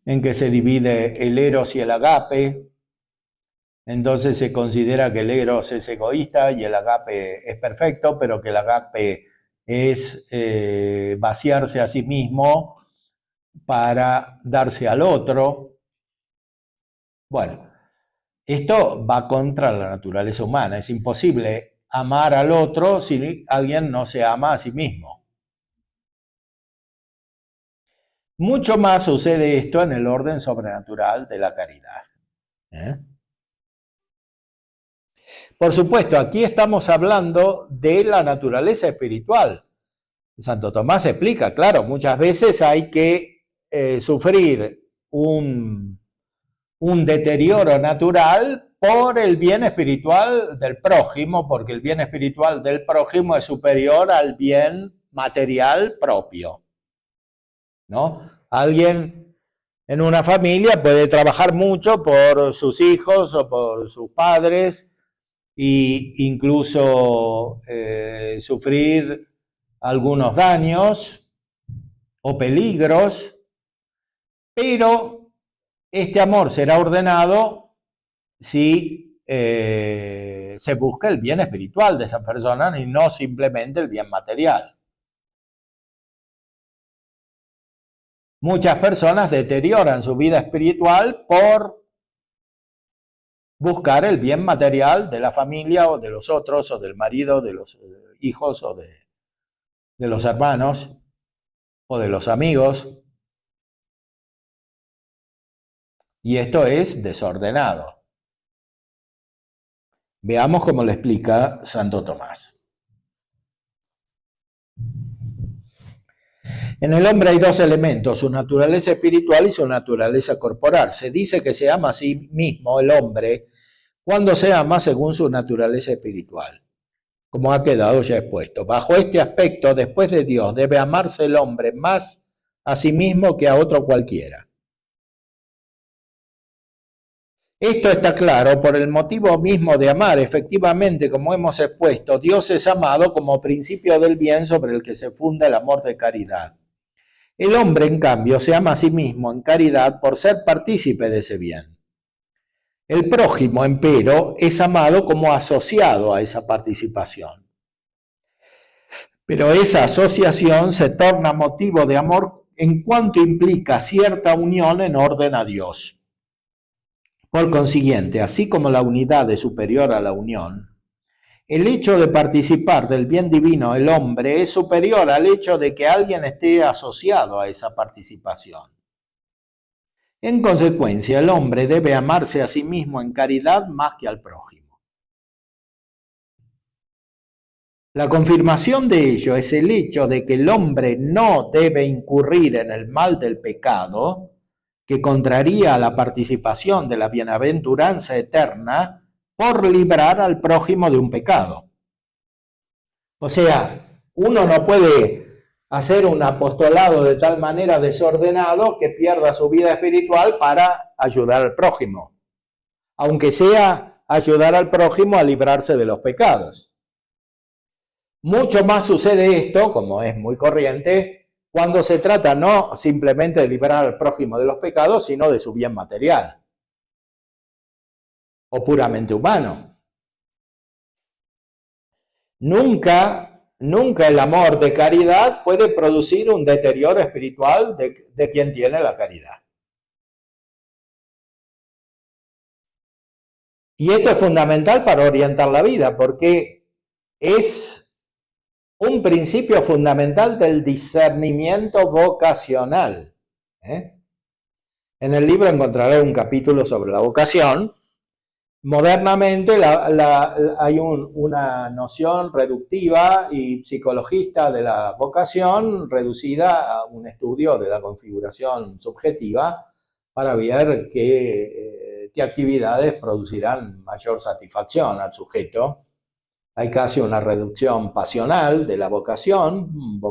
en que se divide el eros y el agape. Entonces se considera que el eros es egoísta y el agape es perfecto, pero que el agape es vaciarse a sí mismo para darse al otro. Bueno, esto va contra la naturaleza humana. Es imposible amar al otro si alguien no se ama a sí mismo. Mucho más sucede esto en el orden sobrenatural de la caridad. Por supuesto, aquí estamos hablando de la naturaleza espiritual. Santo Tomás explica, claro, muchas veces hay que sufrir un un deterioro natural por el bien espiritual del prójimo, porque el bien espiritual del prójimo es superior al bien material propio, ¿no? Alguien en una familia puede trabajar mucho por sus hijos o por sus padres e incluso sufrir algunos daños o peligros, pero este amor será ordenado si se busca el bien espiritual de esa persona y no simplemente el bien material. Muchas personas deterioran su vida espiritual por buscar el bien material de la familia o de los otros, o del marido, de los hijos, o de los hermanos, o de los amigos. Y esto es desordenado. Veamos cómo lo explica Santo Tomás. En el hombre hay dos elementos, su naturaleza espiritual y su naturaleza corporal. Se dice que se ama a sí mismo el hombre cuando se ama según su naturaleza espiritual, como ha quedado ya expuesto. Bajo este aspecto, después de Dios, debe amarse el hombre más a sí mismo que a otro cualquiera. Esto está claro por el motivo mismo de amar. Efectivamente, como hemos expuesto, Dios es amado como principio del bien sobre el que se funda el amor de caridad. El hombre, en cambio, se ama a sí mismo en caridad por ser partícipe de ese bien. El prójimo, empero, es amado como asociado a esa participación. Pero esa asociación se torna motivo de amor en cuanto implica cierta unión en orden a Dios. Por consiguiente, así como la unidad es superior a la unión, el hecho de participar del bien divino el hombre es superior al hecho de que alguien esté asociado a esa participación. En consecuencia, el hombre debe amarse a sí mismo en caridad más que al prójimo. La confirmación de ello es el hecho de que el hombre no debe incurrir en el mal del pecado, que contraría a la participación de la bienaventuranza eterna, por librar al prójimo de un pecado. O sea, uno no puede hacer un apostolado de tal manera desordenado que pierda su vida espiritual para ayudar al prójimo, aunque sea ayudar al prójimo a librarse de los pecados. Mucho más sucede esto, como es muy corriente, cuando se trata no simplemente de librar al prójimo de los pecados, sino de su bien material o puramente humano. Nunca el amor de caridad puede producir un deterioro espiritual de quien tiene la caridad. Y esto es fundamental para orientar la vida, porque es un principio fundamental del discernimiento vocacional. En el libro encontraré un capítulo sobre la vocación. Modernamente hay una noción reductiva y psicologista de la vocación reducida a un estudio de la configuración subjetiva para ver qué actividades producirán mayor satisfacción al sujeto. Hay casi una reducción pasional de la vocación.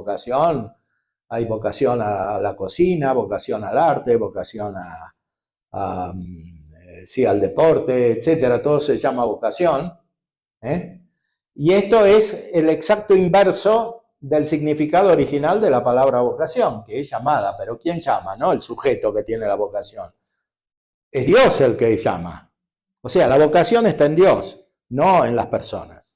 Hay vocación a la cocina, vocación al arte, vocación al deporte, etcétera. Todo se llama vocación. Y esto es el exacto inverso del significado original de la palabra vocación, que es llamada. Pero ¿quién llama? No el sujeto que tiene la vocación. Es Dios el que llama. O sea, la vocación está en Dios, no en las personas.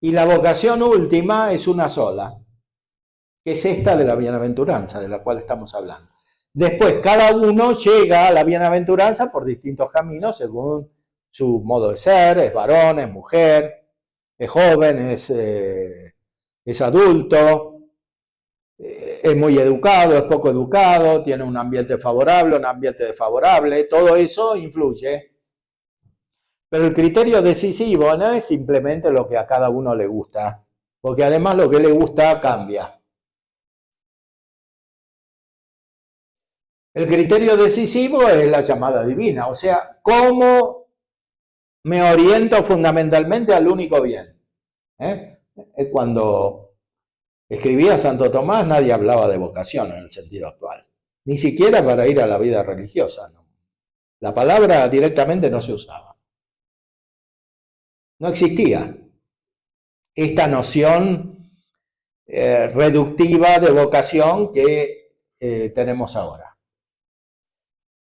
Y la vocación última es una sola, que es esta de la bienaventuranza, de la cual estamos hablando. Después, cada uno llega a la bienaventuranza por distintos caminos, según su modo de ser, es varón, es mujer, es joven, es adulto, es muy educado, es poco educado, tiene un ambiente favorable, un ambiente desfavorable, todo eso influye. Pero el criterio decisivo no es simplemente lo que a cada uno le gusta, porque además lo que le gusta cambia. El criterio decisivo es la llamada divina, o sea, cómo me oriento fundamentalmente al único bien. Cuando escribía Santo Tomás nadie hablaba de vocación en el sentido actual, ni siquiera para ir a la vida religiosa, ¿no? La palabra directamente no se usaba. No existía esta noción reductiva de vocación que tenemos ahora.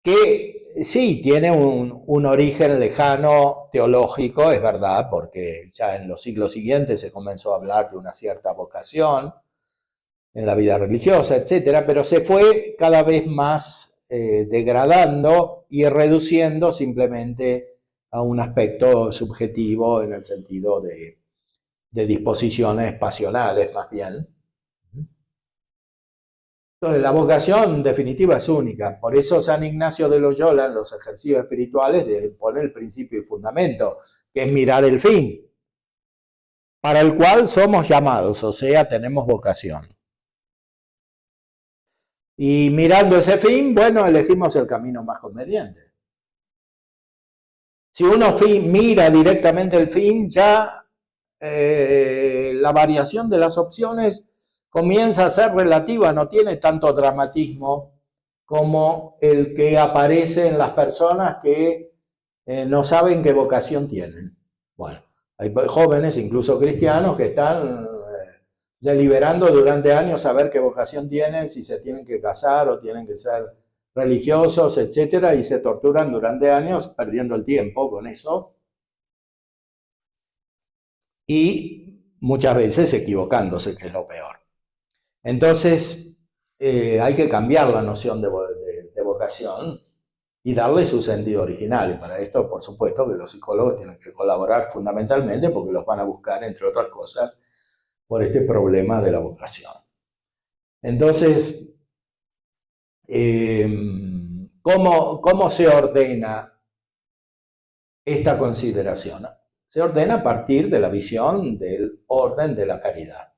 Que sí, tiene un origen lejano teológico, es verdad, porque ya en los siglos siguientes se comenzó a hablar de una cierta vocación en la vida religiosa, etcétera, pero se fue cada vez más degradando y reduciendo simplemente a un aspecto subjetivo en el sentido de disposiciones pasionales más bien. Entonces, la vocación definitiva es única. Por eso San Ignacio de Loyola en los ejercicios espirituales pone el principio y fundamento, que es mirar el fin, para el cual somos llamados, o sea, tenemos vocación. Y mirando ese fin, bueno, elegimos el camino más conveniente. Si uno mira directamente el fin, ya la variación de las opciones comienza a ser relativa, no tiene tanto dramatismo como el que aparece en las personas que no saben qué vocación tienen. Bueno, hay jóvenes, incluso cristianos, que están deliberando durante años saber qué vocación tienen, si se tienen que casar o tienen que ser religiosos, etcétera, y se torturan durante años perdiendo el tiempo con eso y muchas veces equivocándose, que es lo peor. Entonces, hay que cambiar la noción de vocación y darle su sentido original. Y para esto, por supuesto, que los psicólogos tienen que colaborar fundamentalmente porque los van a buscar, entre otras cosas, por este problema de la vocación. Entonces, ¿cómo se ordena esta consideración? Se ordena a partir de la visión del orden de la caridad.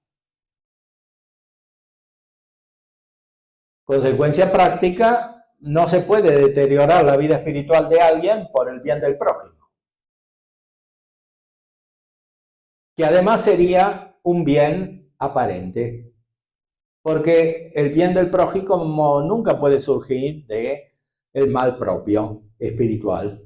Consecuencia práctica, no se puede deteriorar la vida espiritual de alguien por el bien del prójimo, que además sería un bien aparente, porque el bien del prójimo nunca puede surgir del mal propio espiritual.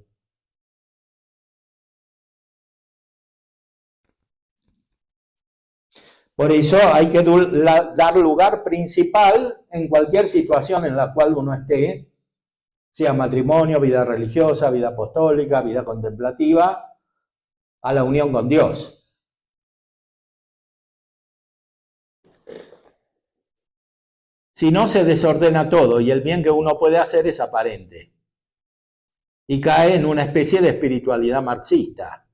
Por eso hay que dar lugar principal en cualquier situación en la cual uno esté, sea matrimonio, vida religiosa, vida apostólica, vida contemplativa, a la unión con Dios. Si no, se desordena todo y el bien que uno puede hacer es aparente y cae en una especie de espiritualidad marxista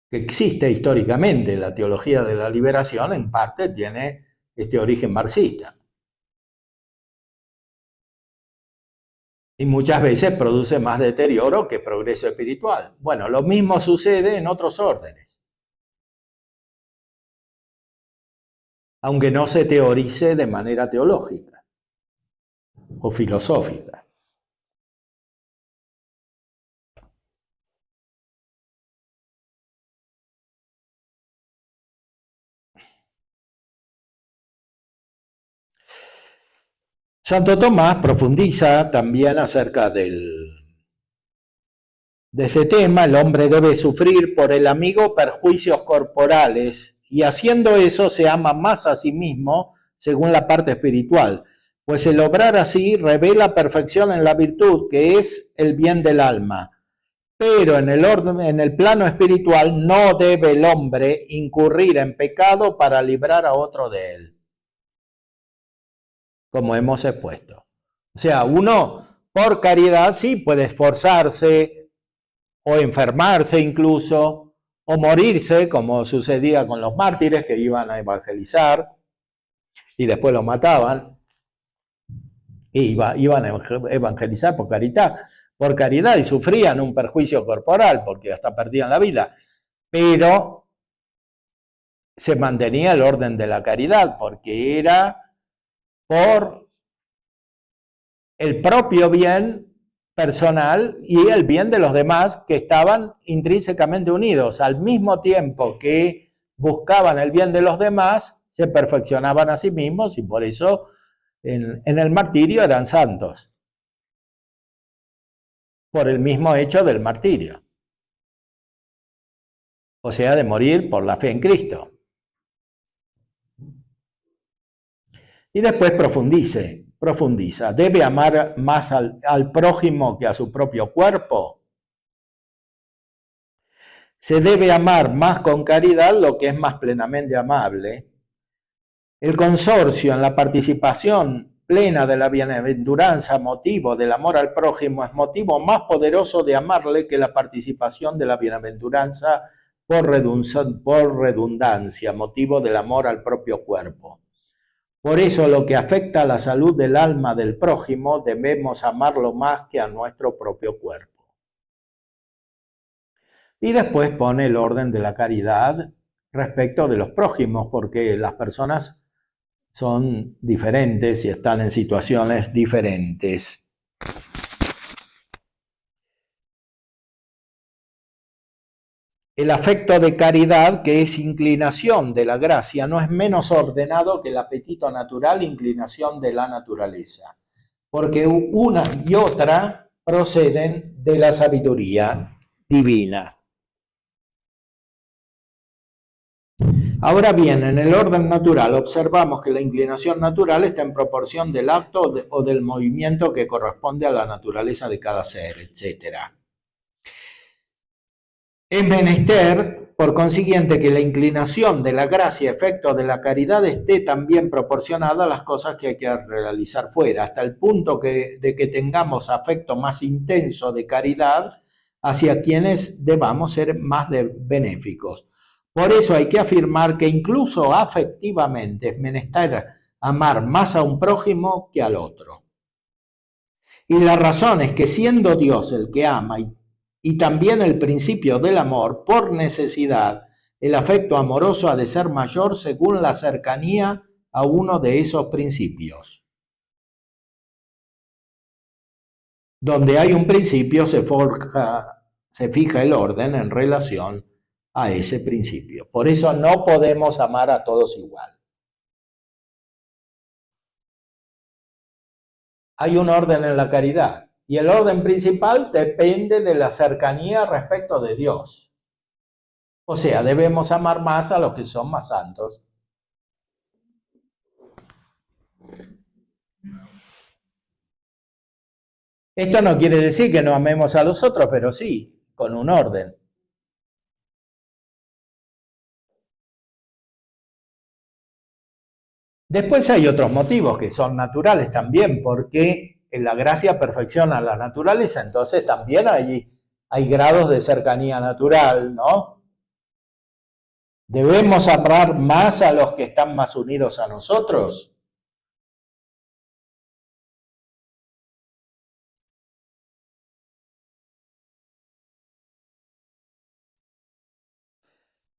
que existe históricamente. La teología de la liberación en parte tiene este origen marxista y muchas veces produce más deterioro que progreso espiritual. Bueno, lo mismo sucede en otros órdenes, aunque no se teorice de manera teológica o filosófica. Santo Tomás profundiza también acerca de este tema. El hombre debe sufrir por el amigo perjuicios corporales y haciendo eso se ama más a sí mismo según la parte espiritual, pues el obrar así revela perfección en la virtud, que es el bien del alma. Pero en el plano espiritual no debe el hombre incurrir en pecado para librar a otro de él, como hemos expuesto. O sea, uno por caridad sí puede esforzarse o enfermarse incluso, o morirse, como sucedía con los mártires que iban a evangelizar y después los mataban, y iban a evangelizar por caridad y sufrían un perjuicio corporal porque hasta perdían la vida, pero se mantenía el orden de la caridad porque era por el propio bien personal y el bien de los demás que estaban intrínsecamente unidos. Al mismo tiempo que buscaban el bien de los demás, se perfeccionaban a sí mismos y por eso en el martirio eran santos, por el mismo hecho del martirio, o sea, de morir por la fe en Cristo. Y después profundiza. ¿Debe amar más al prójimo que a su propio cuerpo? Se debe amar más con caridad lo que es más plenamente amable. El consorcio en la participación plena de la bienaventuranza, motivo del amor al prójimo, es motivo más poderoso de amarle que la participación de la bienaventuranza por redundancia, motivo del amor al propio cuerpo. Por eso lo que afecta a la salud del alma del prójimo debemos amarlo más que a nuestro propio cuerpo. Y después pone el orden de la caridad respecto de los prójimos, porque las personas son diferentes y están en situaciones diferentes. El afecto de caridad, que es inclinación de la gracia, no es menos ordenado que el apetito natural, inclinación de la naturaleza, porque una y otra proceden de la sabiduría divina. Ahora bien, en el orden natural observamos que la inclinación natural está en proporción del acto o del movimiento que corresponde a la naturaleza de cada ser, etc. Es menester, por consiguiente, que la inclinación de la gracia, efecto de la caridad, esté también proporcionada a las cosas que hay que realizar fuera, hasta el punto de que tengamos afecto más intenso de caridad hacia quienes debamos ser más benéficos. Por eso hay que afirmar que incluso afectivamente es menester amar más a un prójimo que al otro. Y la razón es que siendo Dios el que ama y también el principio del amor, por necesidad, el afecto amoroso ha de ser mayor según la cercanía a uno de esos principios. Donde hay un principio se fija el orden en relación a ese principio. Por eso no podemos amar a todos igual. Hay un orden en la caridad y el orden principal depende de la cercanía respecto de Dios. O sea, debemos amar más a los que son más santos. Esto no quiere decir que no amemos a los otros, pero sí, con un orden. Después hay otros motivos que son naturales también, porque la gracia perfecciona la naturaleza, entonces también hay grados de cercanía natural, ¿no? ¿Debemos amar más a los que están más unidos a nosotros?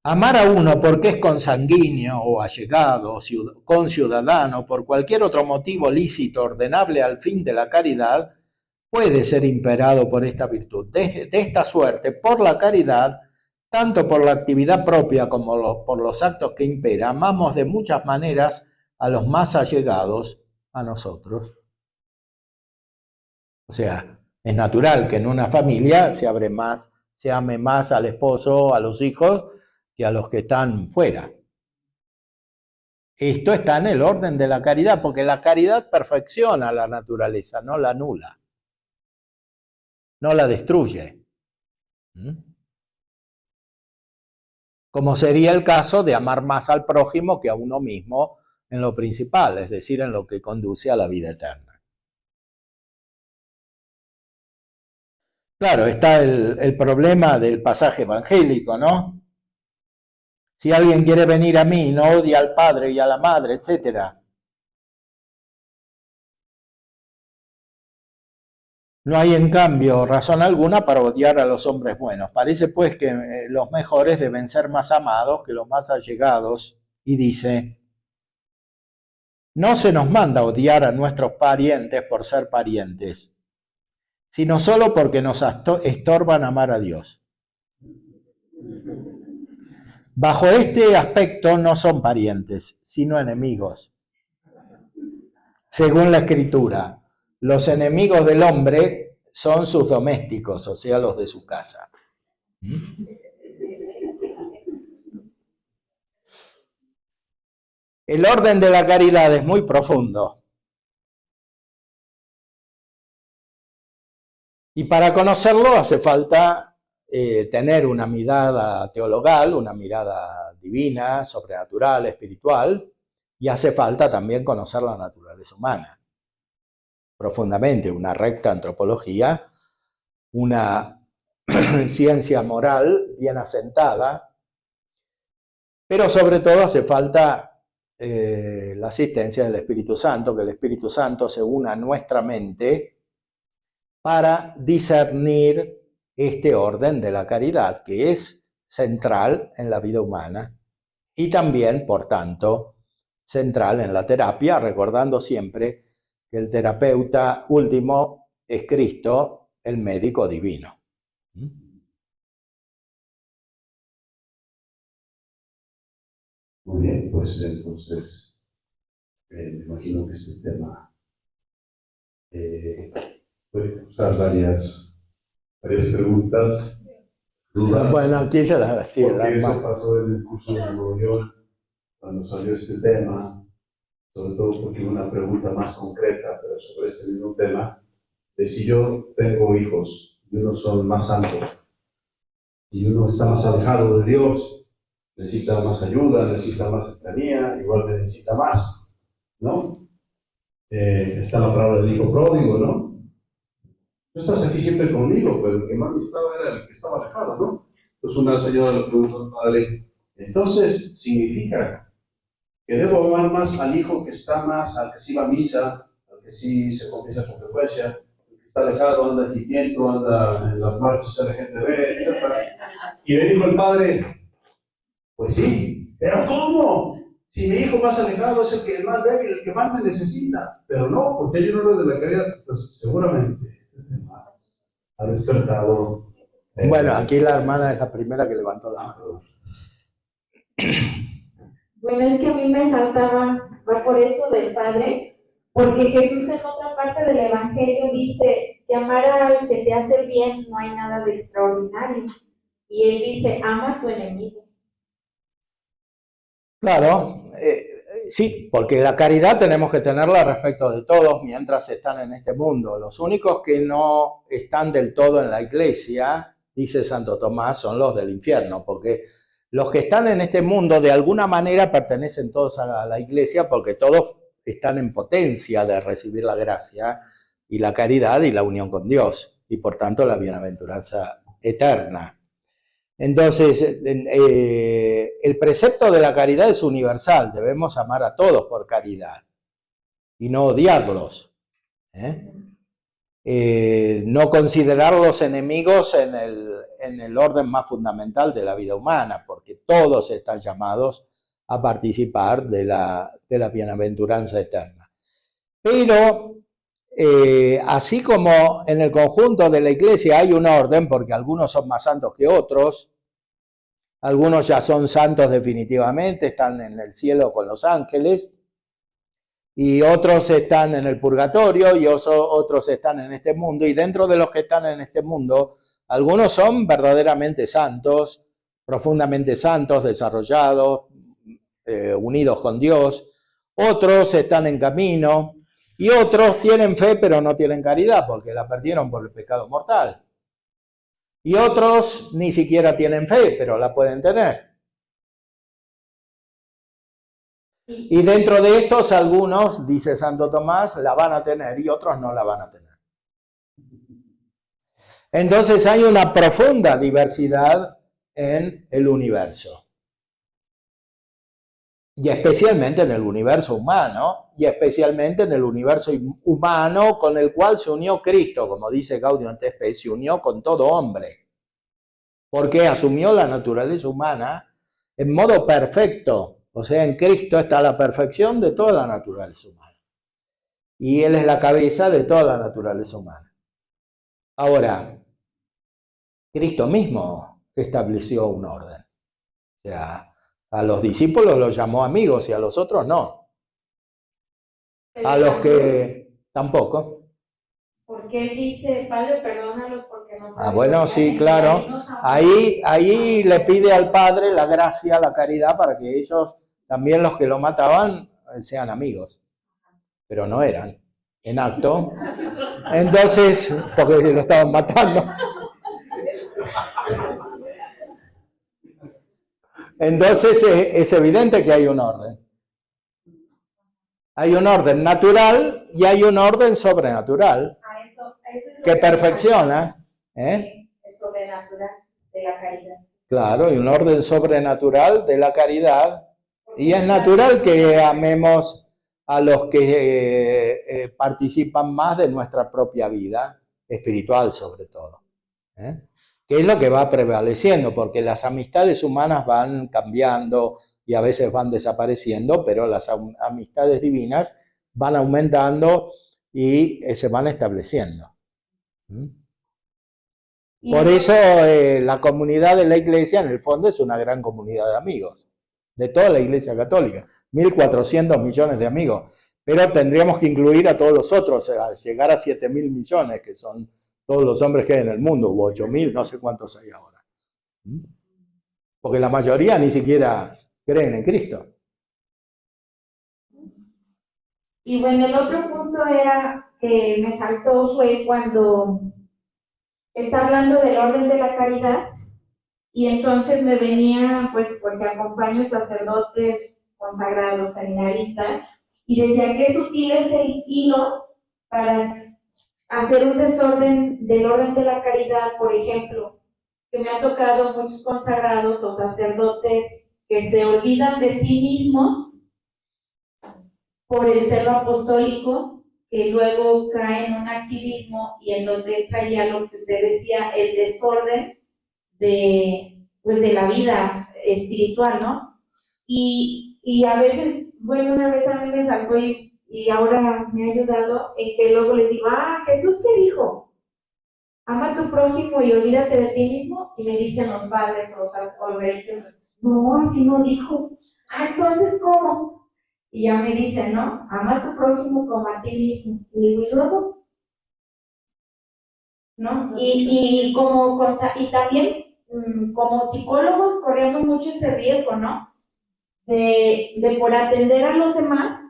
Amar a uno porque es consanguíneo o allegado, conciudadano, por cualquier otro motivo lícito, ordenable al fin de la caridad, puede ser imperado por esta virtud. De esta suerte, por la caridad, tanto por la actividad propia como por los actos que impera, amamos de muchas maneras a los más allegados a nosotros. O sea, es natural que en una familia se ame más al esposo, a los hijos, que a los que están fuera. Esto está en el orden de la caridad, porque la caridad perfecciona la naturaleza, no la anula, no la destruye. Como sería el caso de amar más al prójimo que a uno mismo en lo principal, es decir, en lo que conduce a la vida eterna. Claro, está el problema del pasaje evangélico, ¿no? Si alguien quiere venir a mí y no odia al padre y a la madre, etc. No hay en cambio razón alguna para odiar a los hombres buenos. Parece pues que los mejores deben ser más amados que los más allegados. Y dice, No se nos manda odiar a nuestros parientes por ser parientes, sino solo porque nos estorban amar a Dios. Bajo este aspecto no son parientes, sino enemigos. Según la Escritura, los enemigos del hombre son sus domésticos, o sea, los de su casa. El orden de la caridad es muy profundo. Y para conocerlo hace falta tener una mirada teologal, una mirada divina, sobrenatural, espiritual, y hace falta también conocer la naturaleza humana profundamente, una recta antropología, una ciencia moral bien asentada, pero sobre todo hace falta la asistencia del Espíritu Santo, que el Espíritu Santo se una a nuestra mente para discernir este orden de la caridad, que es central en la vida humana y también, por tanto, central en la terapia, recordando siempre que el terapeuta último es Cristo, el médico divino. Muy bien, pues entonces me imagino que este tema puede causar varias preguntas, dudas. Bueno, aquí ya las decía. Porque eso pasó en el curso de Nuevo cuando salió este tema, sobre todo porque hubo una pregunta más concreta, pero sobre este mismo tema, de si yo tengo hijos y unos son más santos y uno está más alejado de Dios, necesita más ayuda, necesita más cercanía, igual me necesita más, ¿no? Está la palabra del hijo pródigo, ¿no? Tú estás aquí siempre conmigo, pero el que más necesitaba era el que estaba alejado, ¿no? Entonces una señora le preguntó al padre, entonces significa que debo amar más al hijo que está más, al que sí va a misa, al que sí se confiesa con frecuencia, el que está alejado, anda en Quitiento, anda en las marchas LGTB, etc. Y le dijo el padre, pues sí, pero ¿cómo? Si mi hijo más alejado es el más débil, el que más me necesita. Pero no, porque hay un orden de la caridad, pues seguramente este tema ha despertado. Bueno, aquí la hermana es la primera que levantó la mano. Bueno, es que a mí me saltaba, va por eso del Padre, porque Jesús en otra parte del Evangelio dice que amar al que te hace bien no hay nada de extraordinario. Y él dice, ama a tu enemigo. Claro, sí, porque la caridad tenemos que tenerla respecto de todos mientras están en este mundo. Los únicos que no están del todo en la iglesia, dice Santo Tomás, son los del infierno, porque los que están en este mundo de alguna manera pertenecen todos a la iglesia porque todos están en potencia de recibir la gracia y la caridad y la unión con Dios, y por tanto la bienaventuranza eterna. Entonces, el precepto de la caridad es universal, debemos amar a todos por caridad y no odiarlos. No considerarlos enemigos en el orden más fundamental de la vida humana, porque todos están llamados a participar de la bienaventuranza eterna. Pero así como en el conjunto de la iglesia hay un orden, porque algunos son más santos que otros, algunos ya son santos definitivamente, están en el cielo con los ángeles, y otros están en el purgatorio, y otros están en este mundo, y dentro de los que están en este mundo, algunos son verdaderamente santos, profundamente santos, desarrollados, unidos con Dios, otros están en camino, y otros tienen fe pero no tienen caridad porque la perdieron por el pecado mortal. Y otros ni siquiera tienen fe pero la pueden tener. Y dentro de estos algunos, dice Santo Tomás, la van a tener y otros no la van a tener. Entonces hay una profunda diversidad en el universo. Y especialmente en el universo humano, y especialmente en el universo humano con el cual se unió Cristo, como dice Gaudium et Spes, se unió con todo hombre, porque asumió la naturaleza humana en modo perfecto, O sea, en Cristo está la perfección de toda la naturaleza humana. Y Él es la cabeza de toda la naturaleza humana. Ahora, Cristo mismo estableció un orden. O sea, a los discípulos los llamó amigos y a los otros no. A los que tampoco. Porque Él dice, Padre, perdónalos porque no saben. Bueno, sí, claro. Ahí le pide al Padre la gracia, la caridad, para que ellos, también los que lo mataban, sean amigos. Pero no eran, en acto. Entonces, porque lo estaban matando. Entonces es evidente que hay un orden. Hay un orden natural y hay un orden sobrenatural que perfecciona. El sobrenatural de la caridad. Claro, y un orden sobrenatural de la caridad. Y es natural que amemos a los que participan más de nuestra propia vida, espiritual sobre todo. Que es lo que va prevaleciendo, porque las amistades humanas van cambiando y a veces van desapareciendo, pero las amistades divinas van aumentando y se van estableciendo. Por eso la comunidad de la Iglesia en el fondo es una gran comunidad de amigos, de toda la Iglesia Católica, 1.400 millones de amigos, pero tendríamos que incluir a todos los otros, llegar a 7.000 millones, que son todos los hombres que hay en el mundo, o 8.000, no sé cuántos hay ahora. Porque la mayoría ni siquiera creen en Cristo. Y bueno, el otro punto era que me saltó fue cuando está hablando del orden de la caridad, y entonces me venía, pues porque acompaño sacerdotes consagrados, seminaristas, y decía que sutil es el hilo para hacer un desorden del orden de la caridad. Por ejemplo, que me ha tocado muchos consagrados o sacerdotes que se olvidan de sí mismos por el celo apostólico, que luego cae en un activismo y en donde entra ya lo que usted decía, el desorden de la vida espiritual, ¿no? Y a veces, bueno, una vez a mí me saltó y ahora me ha ayudado en que luego les digo, Jesús te dijo, ama a tu prójimo y olvídate de ti mismo, y me dicen los padres o los religiosos, no, así no dijo. Entonces, ¿cómo? Y ya me dicen, ¿no? Ama a tu prójimo como a ti mismo. Y digo, ¿y luego? ¿No? Y también como psicólogos corremos mucho ese riesgo, ¿no? De por atender a los demás,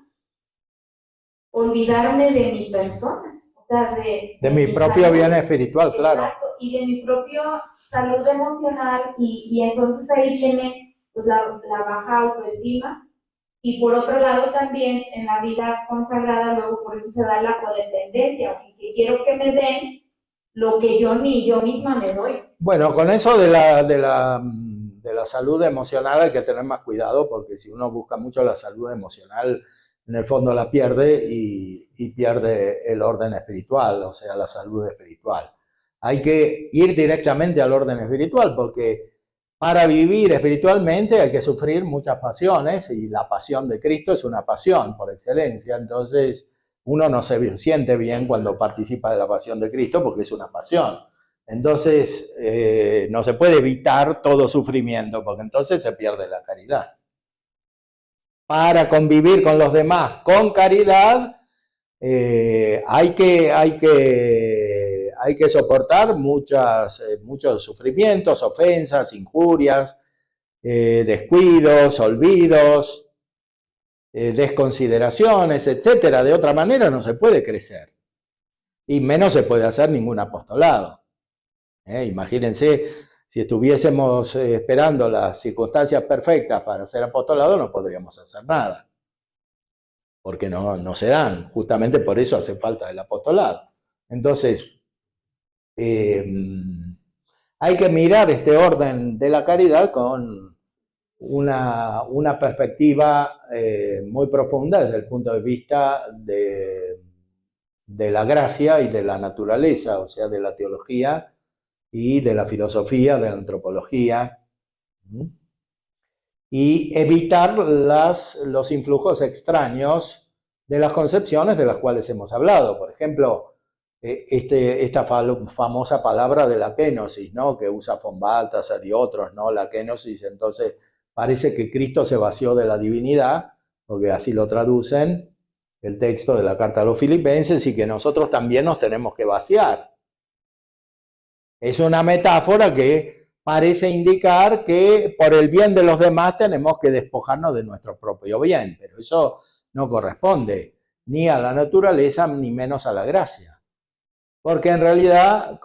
olvidarme de mi persona. O sea, de mi propio salud, bien espiritual, claro. Exacto, y de mi propia salud emocional, y entonces ahí viene pues, la baja autoestima. Y por otro lado también en la vida consagrada luego por eso se da la codependencia, que quiero que me den lo que yo ni yo misma me doy. Bueno, con eso de la salud emocional hay que tener más cuidado, porque si uno busca mucho la salud emocional, en el fondo la pierde y pierde el orden espiritual, o sea, la salud espiritual. Hay que ir directamente al orden espiritual, porque para vivir espiritualmente hay que sufrir muchas pasiones, y la pasión de Cristo es una pasión por excelencia. Entonces uno no se siente bien cuando participa de la pasión de Cristo, porque es una pasión. Entonces no se puede evitar todo sufrimiento, porque entonces se pierde la caridad. Para convivir con los demás con caridad hay que soportar muchos sufrimientos, ofensas, injurias, descuidos, olvidos, desconsideraciones, etcétera. De otra manera no se puede crecer, y menos se puede hacer ningún apostolado. Imagínense, si estuviésemos esperando las circunstancias perfectas para hacer apostolado, no podríamos hacer nada, porque no se dan. Justamente por eso hace falta el apostolado. Entonces, hay que mirar este orden de la caridad con una perspectiva muy profunda desde el punto de vista de la gracia y de la naturaleza, o sea, de la teología y de la filosofía, de la antropología. y evitar los influjos extraños de las concepciones de las cuales hemos hablado. Por ejemplo, esta famosa palabra de la kenosis, ¿no? Que usa von Balthasar y otros, ¿no? La kenosis, entonces parece que Cristo se vació de la divinidad, porque así lo traducen el texto de la carta a los Filipenses, y que nosotros también nos tenemos que vaciar. Es una metáfora que parece indicar que por el bien de los demás tenemos que despojarnos de nuestro propio bien, pero eso no corresponde ni a la naturaleza ni menos a la gracia. Porque en realidad,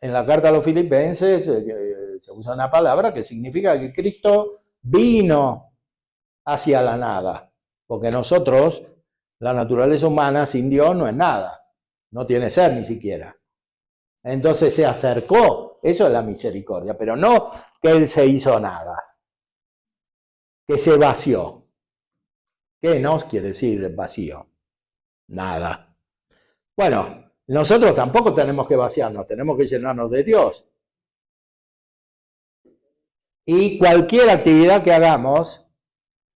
en la carta a los Filipenses se usa una palabra que significa que Cristo vino hacia la nada. Porque nosotros, la naturaleza humana sin Dios no es nada, no tiene ser ni siquiera. Entonces se acercó, eso es la misericordia, pero no que Él se hizo nada, que se vació. ¿Qué nos quiere decir vacío? Nada. Bueno, nosotros tampoco tenemos que vaciarnos, tenemos que llenarnos de Dios. Y cualquier actividad que hagamos,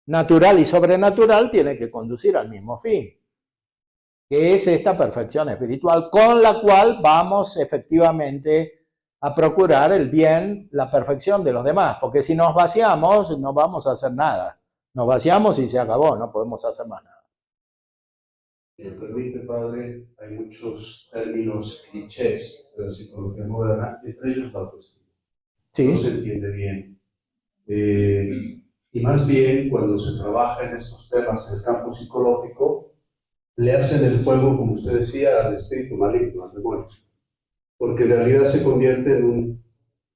natural y sobrenatural, tiene que conducir al mismo fin, que es esta perfección espiritual con la cual vamos efectivamente a procurar el bien, la perfección de los demás, porque si nos vaciamos no vamos a hacer nada. Nos vaciamos y se acabó, no podemos hacer más nada. Si me permite, padre, hay muchos términos clichés de la psicología moderna, entre ellos la autoestima. Sí. No se entiende bien. Y más bien, cuando se trabaja en estos temas en el campo psicológico, le hacen el juego, como usted decía, al espíritu maligno, al demonio. Porque en realidad se convierte en un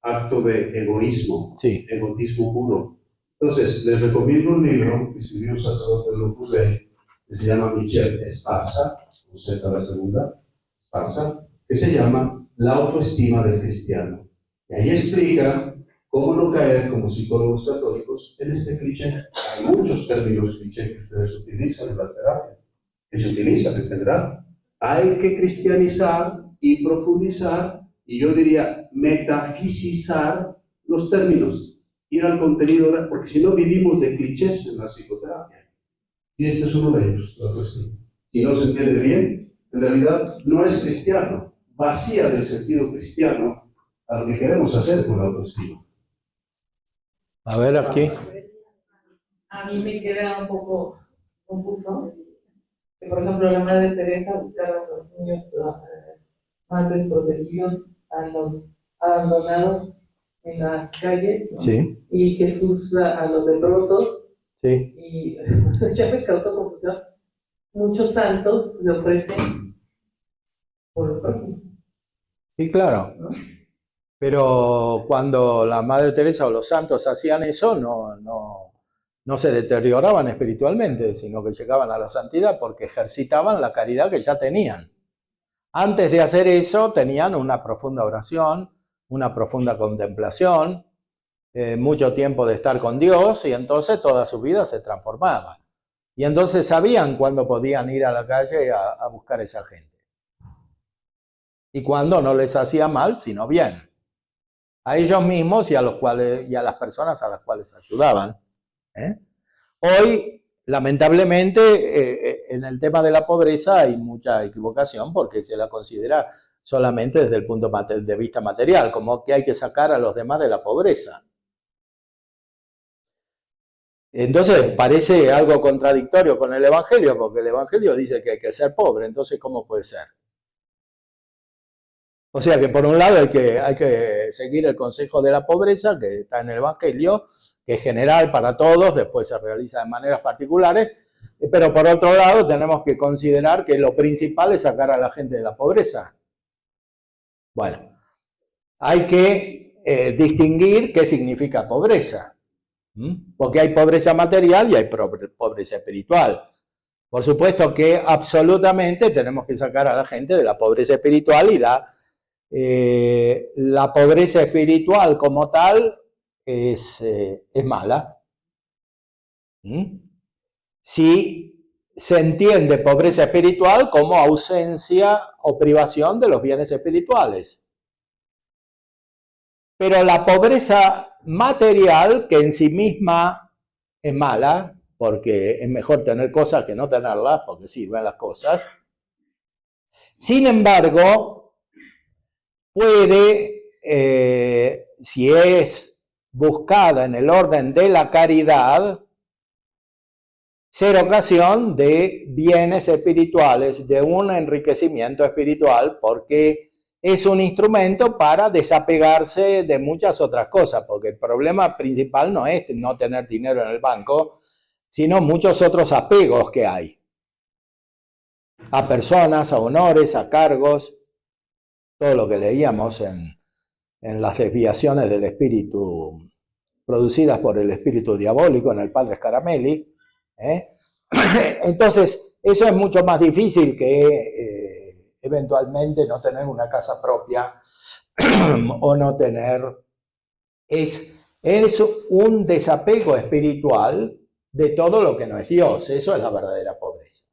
acto de egoísmo, sí. Egotismo puro. Entonces, les recomiendo un libro que escribió un sacerdote del Opus Dei, que se llama Michel Esparza, o Z la segunda, Esparza, que se llama La autoestima del cristiano. Y ahí explica cómo no caer como psicólogos católicos en este cliché. Hay muchos términos cliché que ustedes utilizan en las terapias, que se utilizan en general. Hay que cristianizar y profundizar, y yo diría metafisizar los términos, ir al contenido, porque si no vivimos de clichés en la psicoterapia. Y este es uno de ellos, la autoestima. Si no se entiende bien, en realidad no es cristiano, vacía del sentido cristiano a lo que queremos hacer con la autoestima. A ver aquí. A mí me queda un poco confuso que, por ejemplo, la Madre Teresa buscaba a los niños más desprotegidos, a los abandonados en las calles, ¿no? Sí. Y Jesús a los leprosos. Sí. Y ya me causó confusión. Muchos santos le ofrecen por el prójimo. Sí, claro. ¿No? Pero cuando la Madre Teresa o los santos hacían eso, no se deterioraban espiritualmente, sino que llegaban a la santidad porque ejercitaban la caridad que ya tenían. Antes de hacer eso, tenían una profunda oración, una profunda contemplación, mucho tiempo de estar con Dios, y entonces toda su vida se transformaba. Y entonces sabían cuándo podían ir a la calle a buscar a esa gente. Y cuándo no les hacía mal, sino bien. A ellos mismos y a las personas a las cuales ayudaban. Hoy, lamentablemente, en el tema de la pobreza hay mucha equivocación porque se la considera solamente desde el punto de vista material, como que hay que sacar a los demás de la pobreza. Entonces parece algo contradictorio con el Evangelio, porque el Evangelio dice que hay que ser pobre, entonces ¿cómo puede ser? O sea que por un lado hay que seguir el consejo de la pobreza que está en el Evangelio, que es general para todos, después se realiza de maneras particulares, pero por otro lado tenemos que considerar que lo principal es sacar a la gente de la pobreza. Bueno, hay que distinguir qué significa pobreza, porque hay pobreza material y hay pobreza espiritual. Por supuesto que absolutamente tenemos que sacar a la gente de la pobreza espiritual, y la pobreza espiritual como tal es mala. Si se entiende pobreza espiritual como ausencia o privación de los bienes espirituales. Pero la pobreza material, que en sí misma es mala, porque es mejor tener cosas que no tenerlas, porque sirven las cosas. Sin embargo, puede, si es buscada en el orden de la caridad, ser ocasión de bienes espirituales, de un enriquecimiento espiritual, porque es un instrumento para desapegarse de muchas otras cosas, porque el problema principal no es no tener dinero en el banco, sino muchos otros apegos que hay a personas, a honores, a cargos, todo lo que leíamos en las desviaciones del espíritu producidas por el espíritu diabólico en el padre Scaramelli. Entonces, eso es mucho más difícil que eventualmente no tener una casa propia o no tener... Es un desapego espiritual de todo lo que no es Dios. Eso es la verdadera pobreza,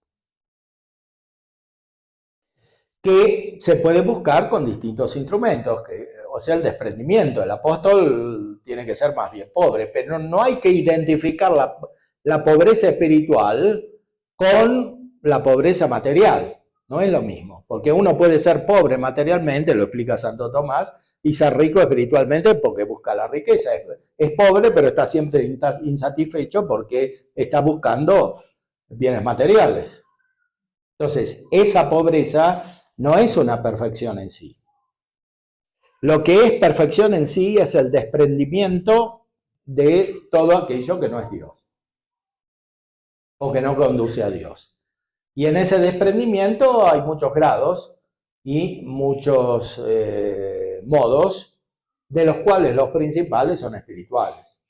que se puede buscar con distintos instrumentos, o sea, el desprendimiento. El apóstol tiene que ser más bien pobre, pero no hay que identificar la pobreza espiritual con la pobreza material. No es lo mismo, porque uno puede ser pobre materialmente, lo explica Santo Tomás, y ser rico espiritualmente porque busca la riqueza. Es pobre, pero está siempre insatisfecho porque está buscando bienes materiales. Entonces, esa pobreza no es una perfección en sí. Lo que es perfección en sí es el desprendimiento de todo aquello que no es Dios o que no conduce a Dios. Y en ese desprendimiento hay muchos grados y muchos modos, de los cuales los principales son espirituales.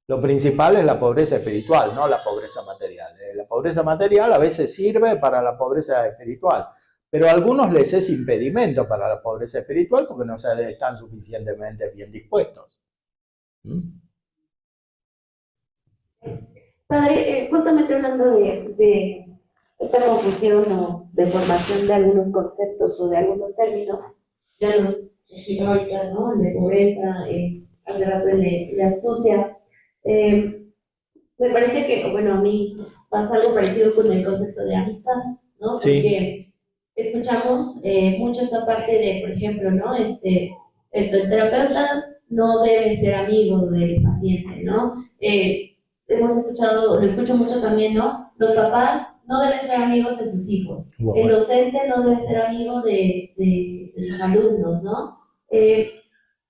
Lo principal es la pobreza espiritual, no la pobreza material. La pobreza material a veces sirve para la pobreza espiritual, pero a algunos les es impedimento para la pobreza espiritual porque no están suficientemente bien dispuestos. Padre, justamente hablando de esta confusión o deformación de algunos conceptos o de algunos términos, ya los explicó ahorita, ¿no? El de pobreza, hace rato el de astucia. Me parece que, bueno, a mí pasa algo parecido con el concepto de amistad, ¿no? Porque escuchamos mucho esta parte de, por ejemplo, ¿no? El terapeuta no debe ser amigo del paciente, ¿no? Hemos escuchado, lo escucho mucho también, ¿no? Los papás no deben ser amigos de sus hijos. Wow. El docente no debe ser amigo de sus alumnos, ¿no?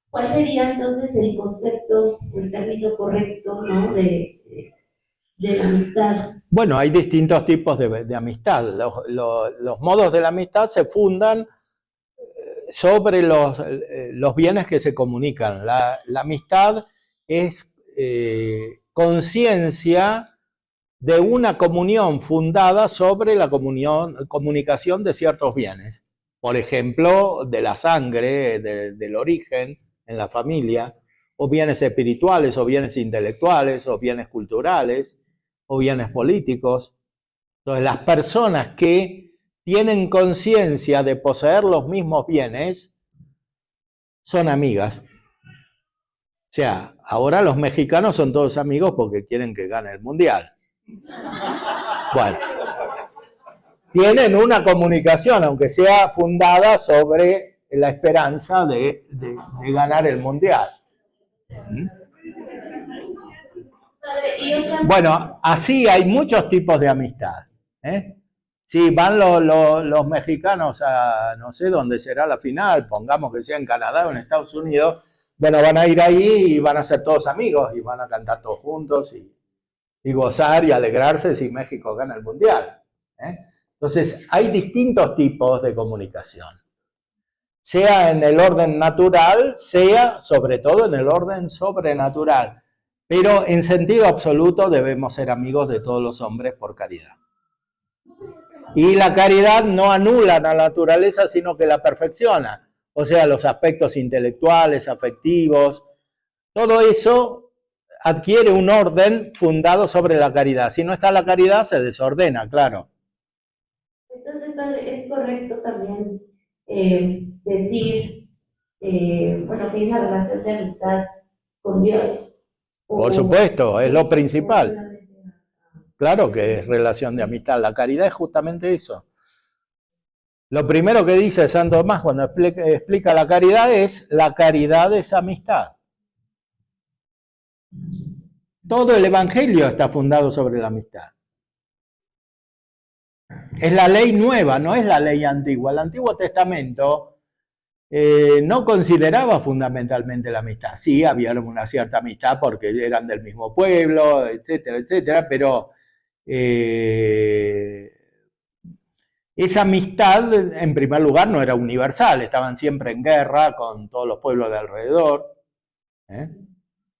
¿Cuál sería entonces el concepto, el término correcto, ¿no? de la amistad? Bueno, hay distintos tipos de amistad. Los modos de la amistad se fundan sobre los bienes que se comunican. La amistad es conciencia de una comunión fundada sobre la comunicación de ciertos bienes. Por ejemplo, de la sangre, del origen en la familia, o bienes espirituales, o bienes intelectuales, o bienes culturales, o bienes políticos. Entonces, las personas que tienen conciencia de poseer los mismos bienes son amigas. O sea, ahora los mexicanos son todos amigos porque quieren que gane el mundial. Bueno, tienen una comunicación, aunque sea fundada sobre la esperanza de ganar el mundial. Bueno, así hay muchos tipos de amistad. Si van los mexicanos a no sé dónde será la final, pongamos que sea en Canadá o en Estados Unidos, bueno, van a ir ahí y van a ser todos amigos y van a cantar todos juntos y gozar y alegrarse si México gana el mundial. Entonces, hay distintos tipos de comunicación, sea en el orden natural, sea sobre todo en el orden sobrenatural, pero en sentido absoluto debemos ser amigos de todos los hombres por caridad. Y la caridad no anula la naturaleza, sino que la perfecciona, o sea, los aspectos intelectuales, afectivos, todo eso adquiere un orden fundado sobre la caridad. Si no está la caridad, se desordena, claro. Entonces, padre, es correcto también decir, bueno, que hay una relación de amistad con Dios, Por supuesto, es lo principal. Claro que es relación de amistad. La caridad es justamente eso. Lo primero que dice Santo Tomás cuando explica la caridad es amistad. Todo el Evangelio está fundado sobre la amistad. Es la ley nueva, no es la ley antigua. El Antiguo Testamento no consideraba fundamentalmente la amistad. Sí, había una cierta amistad porque eran del mismo pueblo, etcétera, etcétera, pero esa amistad, en primer lugar, no era universal. Estaban siempre en guerra con todos los pueblos de alrededor.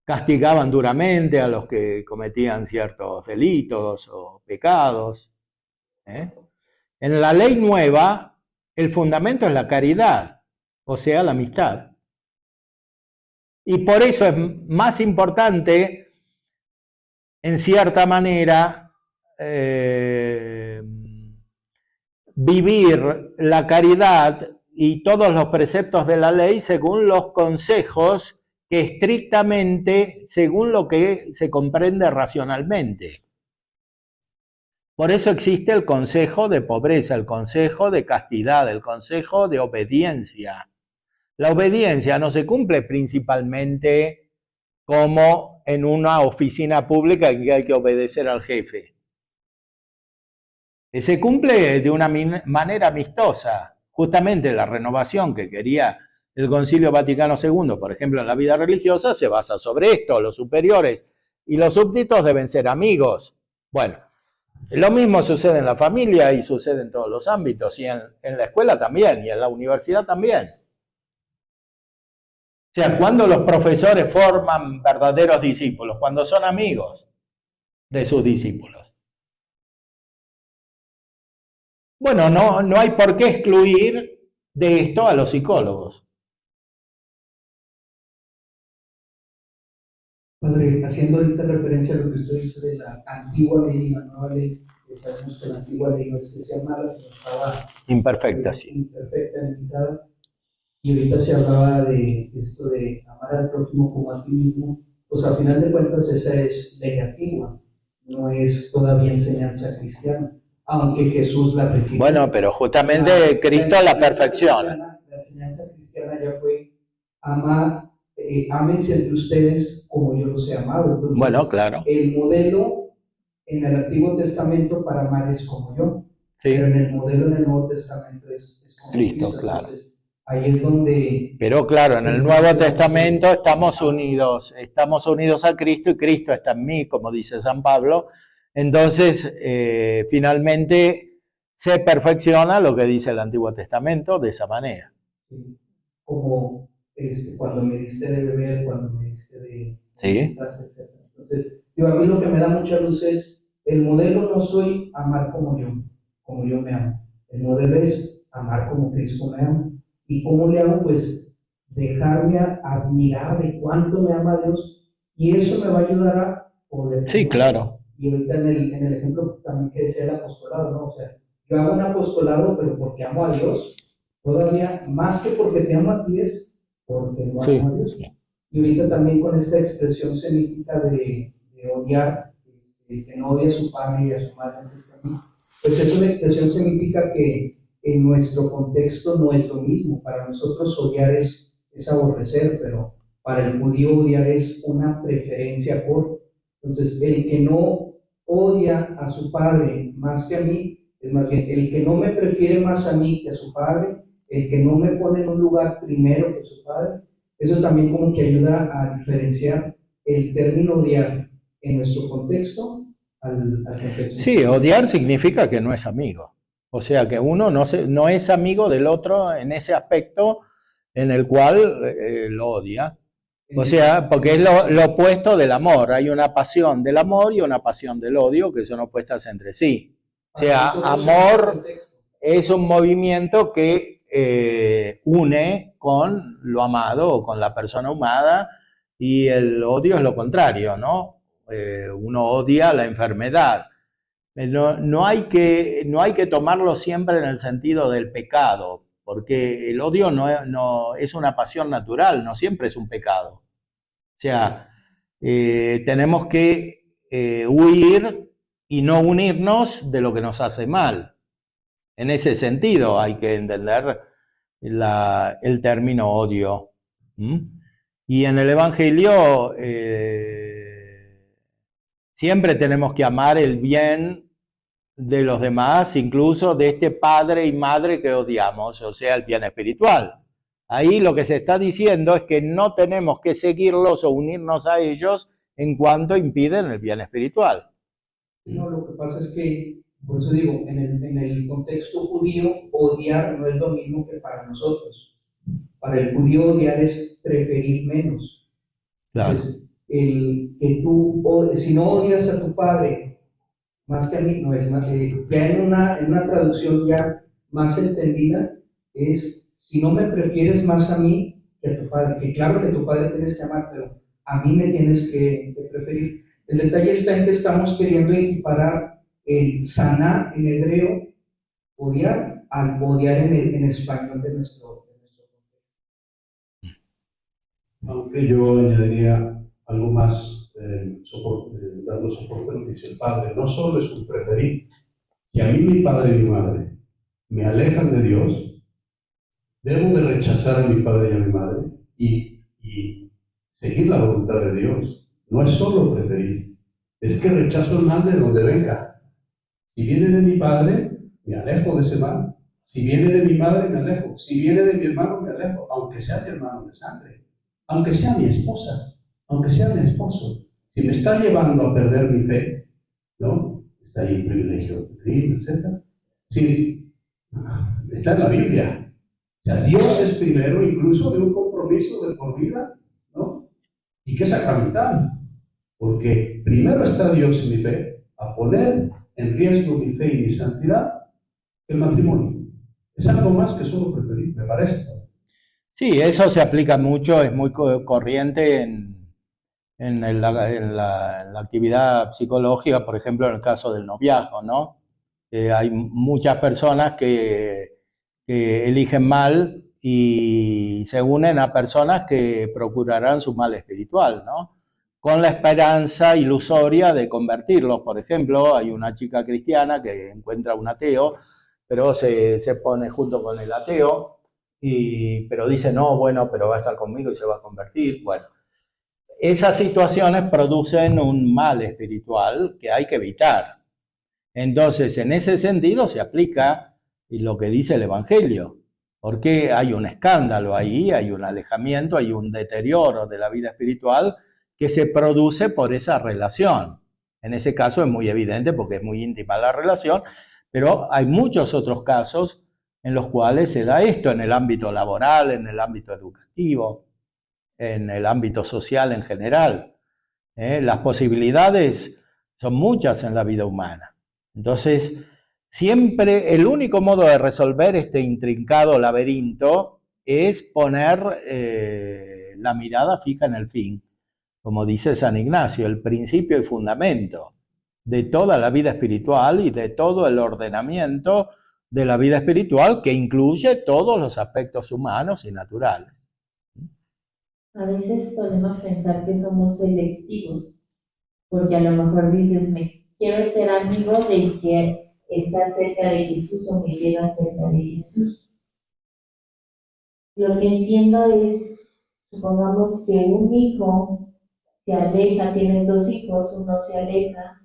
Castigaban duramente a los que cometían ciertos delitos o pecados. En la ley nueva, el fundamento es la caridad, o sea, la amistad. Y por eso es más importante, en cierta manera, vivir la caridad y todos los preceptos de la ley según los consejos que estrictamente, según lo que se comprende racionalmente. Por eso existe el consejo de pobreza, el consejo de castidad, el consejo de obediencia. La obediencia no se cumple principalmente como en una oficina pública en que hay que obedecer al jefe. Se cumple de una manera amistosa. Justamente la renovación que quería el Concilio Vaticano II, por ejemplo, en la vida religiosa, se basa sobre esto. Los superiores y los súbditos deben ser amigos. Bueno, lo mismo sucede en la familia y sucede en todos los ámbitos, y en la escuela también, y en la universidad también. O sea, cuando los profesores forman verdaderos discípulos, cuando son amigos de sus discípulos. Bueno, no hay por qué excluir de esto a los psicólogos. Padre, haciendo ahorita referencia a lo que usted dice de la antigua ley y la nueva ley, sabemos que la antigua ley no es que sea mala, sino estaba imperfecta, sí. Imperfecta, limitada. Y ahorita se hablaba de esto de amar al prójimo como a ti mismo. Pues al final de cuentas esa es ley antigua, no es todavía enseñanza cristiana, aunque Jesús la refiere. Bueno, pero justamente Cristo la perfecciona. La enseñanza cristiana ya fue ámense entre ustedes como yo los he amado. Entonces, bueno, claro. El modelo en el Antiguo Testamento para amar es como yo, sí. Pero en el modelo en el Nuevo Testamento es como Cristo, claro. Entonces, ahí es donde... Pero claro, en el Nuevo Testamento estamos unidos a Cristo y Cristo está en mí, como dice San Pablo. Entonces, finalmente se perfecciona lo que dice el Antiguo Testamento de esa manera. Sí. Como cuando me diste de beber, cuando me diste de... Sí. Etc. Entonces, a mí lo que me da mucha luz es, el modelo no soy amar como yo me amo. El modelo es amar como Cristo me ama. ¿Y cómo le hago? Pues dejarme admirar de cuánto me ama Dios, y eso me va a ayudar a poder... Sí, claro. Y ahorita en el ejemplo también que decía el apostolado, ¿no? O sea, yo hago un apostolado, pero porque amo a Dios, todavía más que porque te amo a ti es porque no amo a Dios. Y ahorita también con esta expresión semítica de odiar, que no odia a su padre y a su madre, pues es una expresión semítica que en nuestro contexto no es lo mismo. Para nosotros odiar es aborrecer, pero para el judío odiar es una preferencia por. Entonces, el que no odia a su padre más que a mí, es más bien el que no me prefiere más a mí que a su padre, el que no me pone en un lugar primero que su padre. Eso también como que ayuda a diferenciar el término odiar en nuestro contexto al contexto. Sí, odiar significa que no es amigo. O sea, que uno no es amigo del otro en ese aspecto en el cual lo odia. O sea, porque es lo opuesto del amor. Hay una pasión del amor y una pasión del odio que son opuestas entre sí. O sea, amor es un movimiento que une con lo amado o con la persona amada, y el odio es lo contrario, ¿no? Uno odia la enfermedad. No hay que tomarlo siempre en el sentido del pecado, porque el odio no es una pasión natural, no siempre es un pecado. O sea, tenemos que huir y no unirnos de lo que nos hace mal. En ese sentido hay que entender el término odio. Y en el Evangelio siempre tenemos que amar el bien de los demás, incluso de este padre y madre que odiamos, o sea, el bien espiritual. Ahí lo que se está diciendo es que no tenemos que seguirlos o unirnos a ellos en cuanto impiden el bien espiritual. No, lo que pasa es que, por eso digo, en el contexto judío, odiar no es lo mismo que para nosotros. Para el judío odiar es preferir menos. Claro. Entonces, si no odias a tu padre más que a mí, no es más, ya en una traducción ya más entendida, es si no me prefieres más a mí que a tu padre, que claro que tu padre tienes que amar, pero a mí me tienes que preferir. El detalle está en que estamos queriendo equiparar el sanar en hebreo, odiar, al odiar en español de nuestro contexto. Aunque yo añadiría algo más, dando soporte a lo que dice el padre, no solo es un preferir. Si a mí mi padre y mi madre me alejan de Dios, debo de rechazar a mi padre y a mi madre y seguir la voluntad de Dios. No es solo preferir, es que rechazo el mal de donde venga. Si viene de mi padre, me alejo de ese mal. Si viene de mi madre, me alejo. Si viene de mi hermano, me alejo, aunque sea mi hermano de sangre, aunque sea mi esposa, aunque sea mi esposo. Si me está llevando a perder mi fe, ¿no? Está ahí el privilegio de Cristo, etc. Sí, está en la Biblia. O sea, Dios es primero, incluso de un compromiso de por vida, ¿no? Y que es sacramental. Porque primero está Dios en mi fe, a poner en riesgo mi fe y mi santidad, el matrimonio. Es algo más que solo preferir, me parece. Sí, eso se aplica mucho, es muy corriente en la actividad psicológica, por ejemplo, en el caso del noviazgo, ¿no? Hay muchas personas que eligen mal y se unen a personas que procurarán su mal espiritual, ¿no? Con la esperanza ilusoria de convertirlos. Por ejemplo, hay una chica cristiana que encuentra un ateo, pero se pone junto con el ateo, pero dice, no, bueno, pero va a estar conmigo y se va a convertir. Bueno, esas situaciones producen un mal espiritual que hay que evitar. Entonces, en ese sentido se aplica lo que dice el Evangelio, porque hay un escándalo ahí, hay un alejamiento, hay un deterioro de la vida espiritual que se produce por esa relación. En ese caso es muy evidente porque es muy íntima la relación, pero hay muchos otros casos en los cuales se da esto en el ámbito laboral, en el ámbito educativo, en el ámbito social en general. Las posibilidades son muchas en la vida humana. Entonces, siempre el único modo de resolver este intrincado laberinto es poner la mirada fija en el fin. Como dice San Ignacio, el principio y fundamento de toda la vida espiritual y de todo el ordenamiento de la vida espiritual que incluye todos los aspectos humanos y naturales. A veces podemos pensar que somos selectivos, porque a lo mejor dices, me quiero ser amigo del que está cerca de Jesús o me lleva cerca de Jesús. Lo que entiendo es, supongamos que un hijo se aleja, tiene 2 hijos, uno se aleja,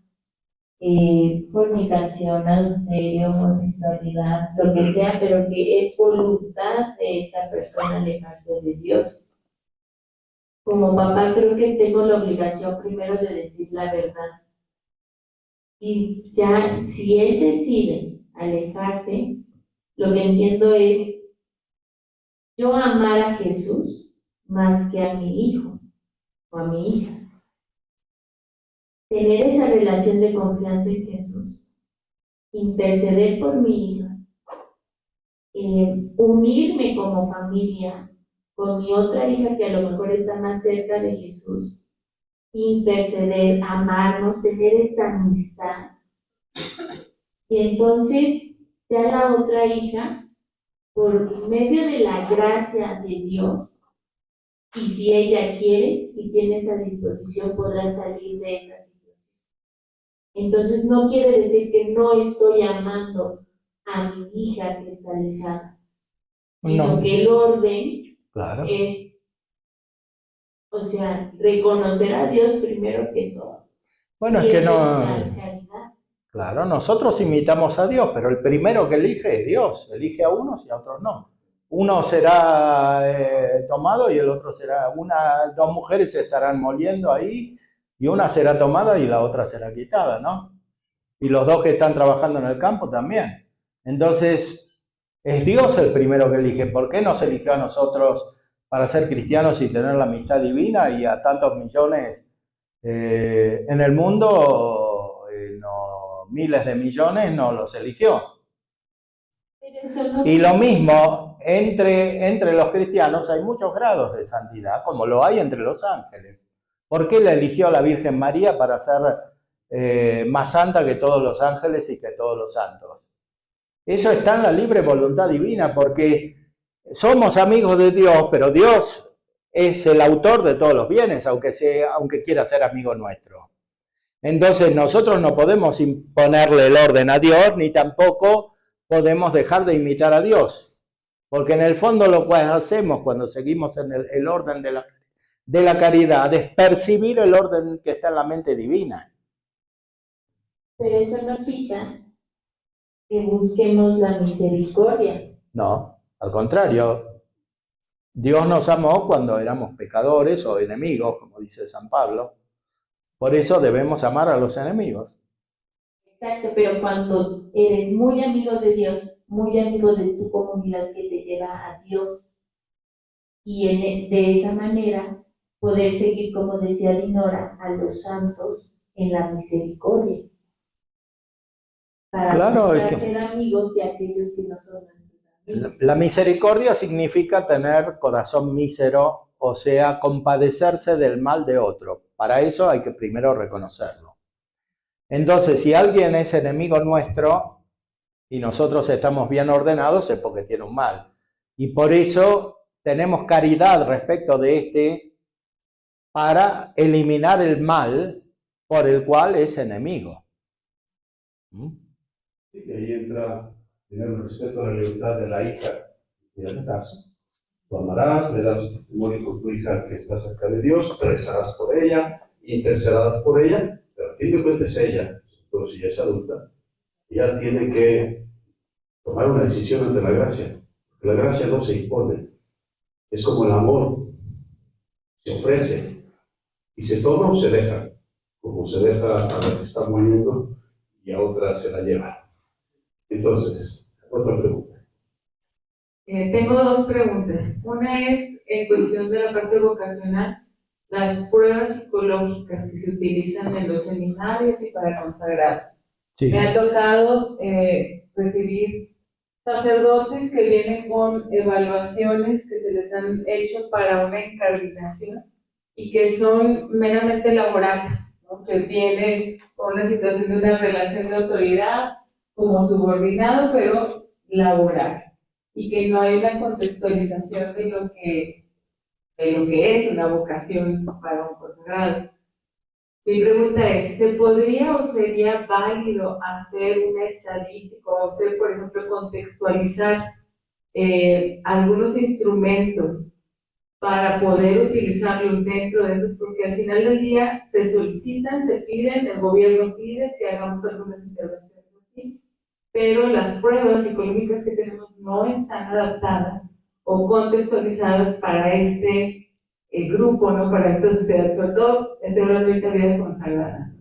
fornicación, adulterio, homosexualidad, lo que sea, pero que es voluntad de esta persona alejarse de Dios. Como papá creo que tengo la obligación primero de decir la verdad. Y ya, si él decide alejarse, lo que entiendo es yo amar a Jesús más que a mi hijo o a mi hija. Tener esa relación de confianza en Jesús, interceder por mi hija, unirme como familia con mi otra hija que a lo mejor está más cerca de Jesús, interceder, amarnos, tener esta amistad. Y entonces, sea la otra hija, por medio de la gracia de Dios, Y si ella quiere y tiene esa disposición, podrá salir de esa situación. Entonces no quiere decir que no estoy amando a mi hija que está alejada, sino No. que el orden Claro. es, o sea, reconocer a Dios primero que todo. Bueno, Y es que eso no. es dar caridad. Claro, nosotros imitamos a Dios, pero el primero que elige es Dios. Elige a unos y a otros no. Uno será tomado y el otro será, dos mujeres se estarán moliendo ahí y una será tomada y la otra será quitada, ¿no? Y los dos que están trabajando en el campo también. Entonces, es Dios el primero que elige. ¿Por qué nos eligió a nosotros para ser cristianos y tener la amistad divina y a tantos millones en el mundo, miles de millones, no los eligió? Pero eso no Y lo mismo, entre los cristianos hay muchos grados de santidad, como lo hay entre los ángeles. ¿Por qué la eligió la Virgen María para ser más santa que todos los ángeles y que todos los santos? Eso está en la libre voluntad divina, porque somos amigos de Dios, pero Dios es el autor de todos los bienes, aunque quiera ser amigo nuestro. Entonces nosotros no podemos imponerle el orden a Dios, ni tampoco podemos dejar de imitar a Dios, porque en el fondo lo que hacemos cuando seguimos en el orden de la caridad es percibir el orden que está en la mente divina. Pero eso no quita que busquemos la misericordia. No, al contrario, Dios nos amó cuando éramos pecadores o enemigos, como dice San Pablo. Por eso debemos amar a los enemigos. Exacto, pero cuando eres muy amigo de Dios, muy amigo de tu comunidad que te lleva a Dios, y de esa manera poder seguir, como decía Dinora, a los santos en la misericordia. Para Claro, buscar ser amigos de aquellos que no son nuestros amigos. La misericordia significa tener corazón mísero, o sea, compadecerse del mal de otro. Para eso hay que primero reconocerlo. Entonces, si alguien es enemigo nuestro y nosotros estamos bien ordenados, es porque tiene un mal. Y por eso tenemos caridad respecto de este para eliminar el mal por el cual es enemigo. Y ahí entra primero el respeto a la libertad de la hija y del caso. Tú amarás, le das testimonio con tu hija que está cerca de Dios, rezarás por ella, intercederás por ella, pero a fin de cuentas es ella, pero si ya es adulta, ella tiene que tomar una decisión ante la gracia. La gracia no se impone, es como el amor, se ofrece, y se toma o se deja, como se deja a la que está muriendo y a otra se la lleva. Entonces, otra pregunta. Tengo dos preguntas. Una es en cuestión de la parte vocacional, las pruebas psicológicas que se utilizan en los seminarios y para consagrados. Sí. Me ha tocado recibir sacerdotes que vienen con evaluaciones que se les han hecho para una incardinación y que son meramente laborales, ¿no? Que vienen con una situación de una relación de autoridad como subordinado, pero laboral, y que no hay una contextualización de lo que es una vocación para un consagrado. Mi pregunta es, ¿se podría o sería válido hacer una estadística o hacer, por ejemplo, contextualizar algunos instrumentos para poder utilizarlos dentro de esos? Porque al final del día se solicitan, se piden, el gobierno pide que hagamos algunas intervenciones así, pero las pruebas psicológicas que tenemos no están adaptadas o contextualizadas para este grupo, ¿no? Para esta sociedad, sobre todo estoy hablando de vida consagrada.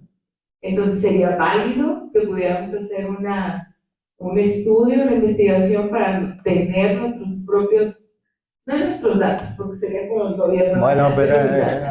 Entonces, ¿sería válido que pudiéramos hacer un estudio, una investigación para tener nuestros propios, no nuestros datos, porque sería como el gobierno? Bueno, pero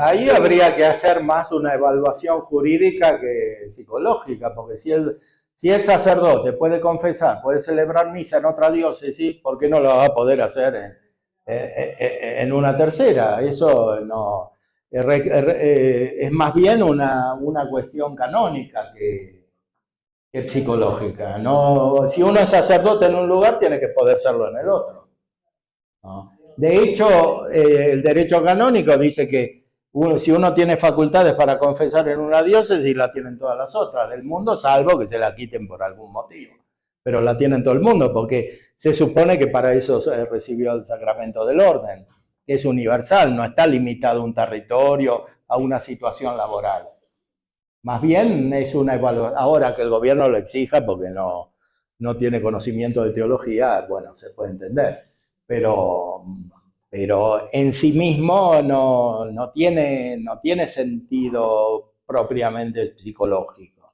ahí habría que hacer más una evaluación jurídica que psicológica, porque si el sacerdote puede confesar, puede celebrar misa en otra diócesis, ¿por qué no lo va a poder hacer en una tercera? Eso no es más bien una cuestión canónica que psicológica. No, si uno es sacerdote en un lugar, tiene que poder serlo en el otro, ¿no? De hecho, el derecho canónico dice que si uno tiene facultades para confesar en una diócesis, la tienen todas las otras del mundo, salvo que se la quiten por algún motivo. Pero la tienen todo el mundo, porque se supone que para eso se recibió el sacramento del orden. Es universal, no está limitado a un territorio, a una situación laboral. Más bien es una evaluación. Ahora que el gobierno lo exija porque no tiene conocimiento de teología, bueno, se puede entender. Pero en sí mismo no tiene sentido propiamente psicológico.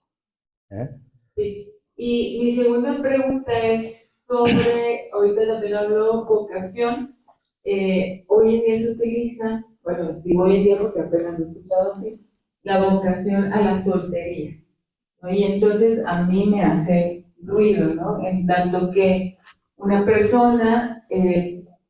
Sí. Y mi segunda pregunta es sobre, ahorita también habló vocación. Hoy en día se utiliza, bueno, digo hoy en día porque apenas lo he escuchado así, la vocación a la soltería, ¿no? Y entonces a mí me hace ruido, ¿no? En tanto que una persona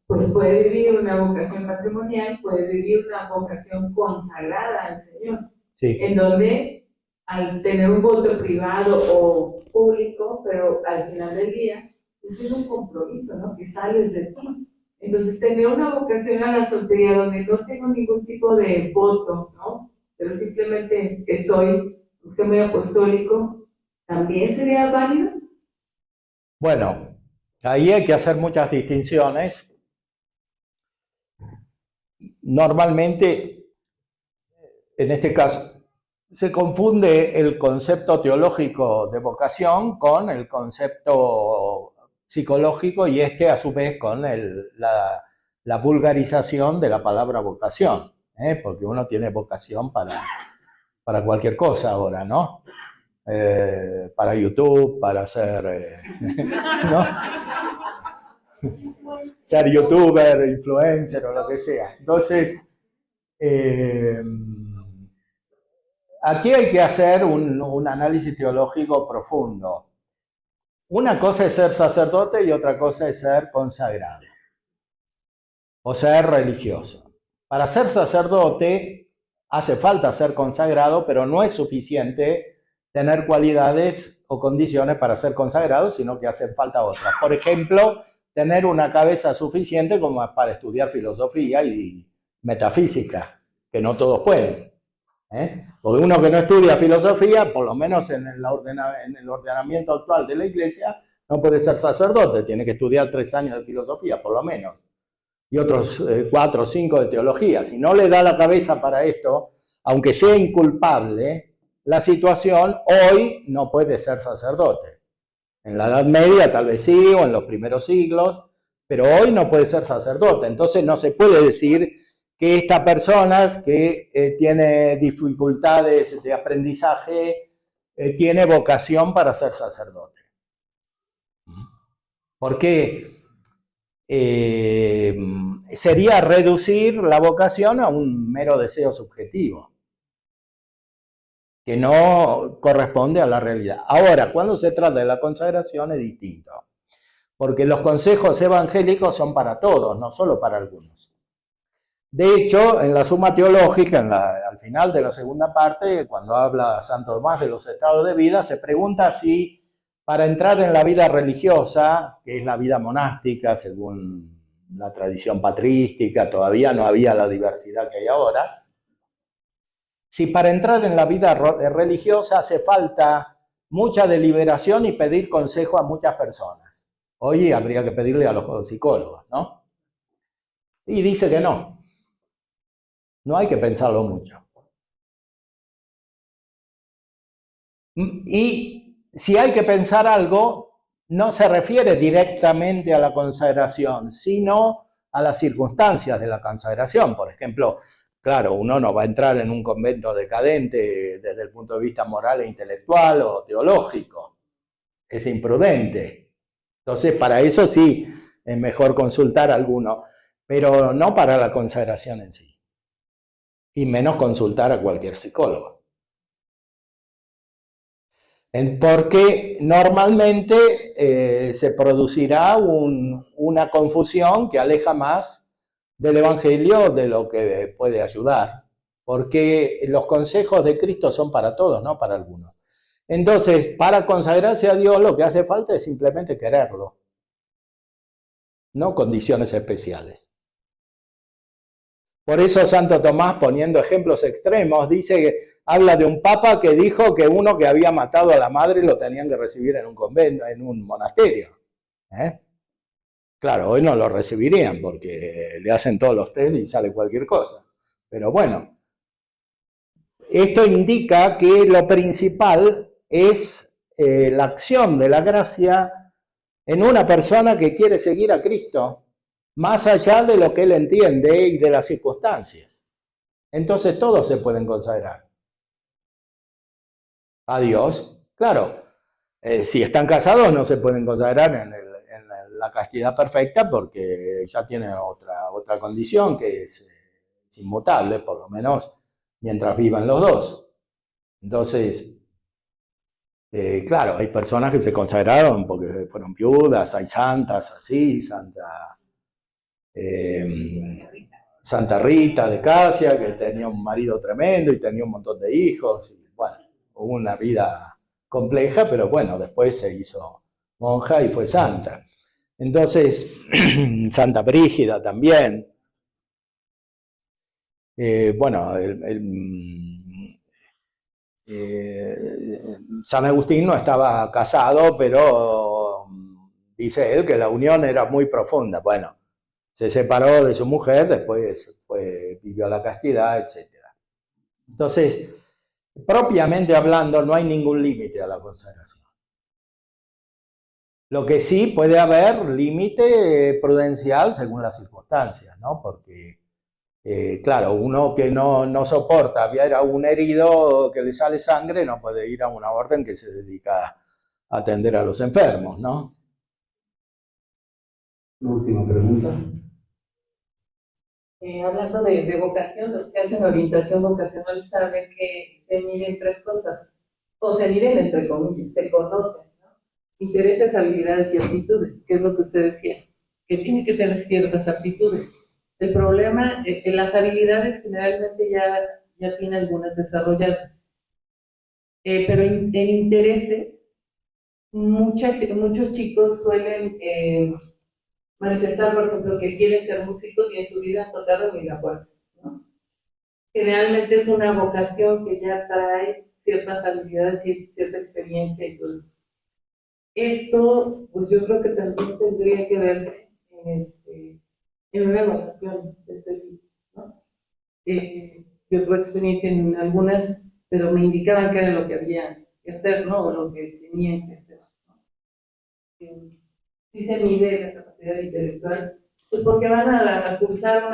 pues puede vivir una vocación matrimonial, puede vivir una vocación consagrada al Señor, Sí. en donde al tener un voto privado o público, pero al final del día, es un compromiso, ¿no? Que sales de ti. Entonces, tener una vocación a la soltería donde no tengo ningún tipo de voto, ¿no? Pero simplemente soy muy apostólico, ¿también sería válido? Bueno, ahí hay que hacer muchas distinciones. Normalmente, en este caso, se confunde el concepto teológico de vocación con el concepto psicológico y a su vez con la vulgarización de la palabra vocación, porque uno tiene vocación para cualquier cosa ahora, ¿no? Para YouTube, para ser, ¿no? Ser youtuber, influencer o lo que sea. Entonces, aquí hay que hacer un análisis teológico profundo. Una cosa es ser sacerdote y otra cosa es ser consagrado o ser religioso. Para ser sacerdote hace falta ser consagrado, pero no es suficiente tener cualidades o condiciones para ser consagrado, sino que hacen falta otras. Por ejemplo, tener una cabeza suficiente como para estudiar filosofía y metafísica, que no todos pueden. Porque uno que no estudia filosofía, por lo menos en el ordenamiento actual de la Iglesia, no puede ser sacerdote, tiene que estudiar 3 años de filosofía, por lo menos, y otros 4 o 5 de teología. Si no le da la cabeza para esto, aunque sea inculpable, la situación hoy no puede ser sacerdote. En la Edad Media tal vez sí, o en los primeros siglos, pero hoy no puede ser sacerdote. Entonces no se puede decir que esta persona que tiene dificultades de aprendizaje tiene vocación para ser sacerdote. Porque sería reducir la vocación a un mero deseo subjetivo, que no corresponde a la realidad. Ahora, cuando se trata de la consagración es distinto, porque los consejos evangélicos son para todos, no solo para algunos. De hecho, en la Suma Teológica, al final de la segunda parte, cuando habla Santo Tomás de los estados de vida, se pregunta si para entrar en la vida religiosa, que es la vida monástica, según la tradición patrística, todavía no había la diversidad que hay ahora, si para entrar en la vida religiosa hace falta mucha deliberación y pedir consejo a muchas personas. Hoy habría que pedirle a los psicólogos, ¿no? Y dice que no. No hay que pensarlo mucho. Y si hay que pensar algo, no se refiere directamente a la consagración, sino a las circunstancias de la consagración. Por ejemplo, claro, uno no va a entrar en un convento decadente desde el punto de vista moral e intelectual o teológico. Es imprudente. Entonces, para eso sí es mejor consultar a alguno, pero no para la consagración en sí. Y menos consultar a cualquier psicólogo. Porque normalmente se producirá una confusión que aleja más del Evangelio de lo que puede ayudar. Porque los consejos de Cristo son para todos, no para algunos. Entonces, para consagrarse a Dios lo que hace falta es simplemente quererlo. No condiciones especiales. Por eso Santo Tomás, poniendo ejemplos extremos, habla de un papa que dijo que uno que había matado a la madre lo tenían que recibir en un convento, en un monasterio. Claro, hoy no lo recibirían porque le hacen todos los test y sale cualquier cosa. Pero bueno, esto indica que lo principal es la acción de la gracia en una persona que quiere seguir a Cristo, más allá de lo que él entiende y de las circunstancias. Entonces todos se pueden consagrar a Dios. Claro, si están casados no se pueden consagrar en la castidad perfecta porque ya tienen otra condición que es inmutable, por lo menos mientras vivan los dos. Entonces, claro, hay personas que se consagraron porque fueron viudas, hay santas así, Santa Rita de Casia, que tenía un marido tremendo y tenía un montón de hijos, y bueno, hubo una vida compleja, pero bueno, después se hizo monja y fue santa. Entonces, Santa Brígida también. Bueno, San Agustín no estaba casado, pero dice él que la unión era muy profunda. Bueno, se separó de su mujer, después vivió la castidad, etc. Entonces, propiamente hablando, no hay ningún límite a la consagración. Lo que sí puede haber límite prudencial según las circunstancias, ¿no? Porque, claro, uno que no soporta ver a un herido que le sale sangre no puede ir a una orden que se dedica a atender a los enfermos, ¿no? Una última pregunta. Hablando de vocación, los que hacen orientación vocacional saben que se miden tres cosas, o se miden entre comillas, se conocen, ¿no? Intereses, habilidades y aptitudes, que es lo que usted decía, que tiene que tener ciertas aptitudes. El problema es que las habilidades generalmente ya tiene algunas desarrolladas, pero en intereses, muchos chicos suelen manifestar, por ejemplo, que quieren ser músicos y en su vida han tocado ni la puerta, ¿no? Generalmente es una vocación que ya trae ciertas habilidades y cierta experiencia y todo eso. Esto, pues yo creo que también tendría que verse en una vocación de este tipo, ¿no? Yo tuve experiencia en algunas, pero me indicaban que era lo que había que hacer, ¿no? O lo que tenían que hacer, ¿no? Si se mide la capacidad intelectual, pues porque van a cursar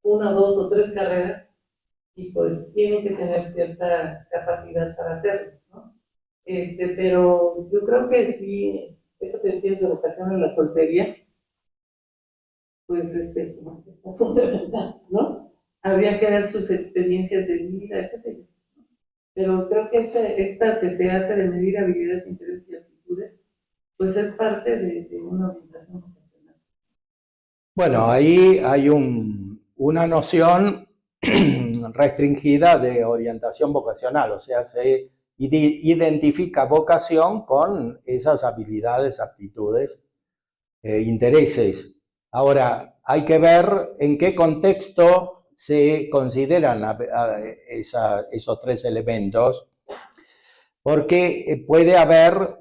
una, dos o tres carreras y pues tienen que tener cierta capacidad para hacerlo, ¿no? Pero yo creo que sí, eso que decías de vocación en la soltería, pues como que está fundamental, ¿no? Habría que dar sus experiencias de vida, qué sé yo, ¿no? Pero creo que esta que se hace de medir habilidades, intereses y actitudes, pues es parte de una orientación vocacional. Bueno, ahí hay una noción restringida de orientación vocacional, o sea, se identifica vocación con esas habilidades, aptitudes, intereses. Ahora, hay que ver en qué contexto se consideran esos tres elementos, porque puede haber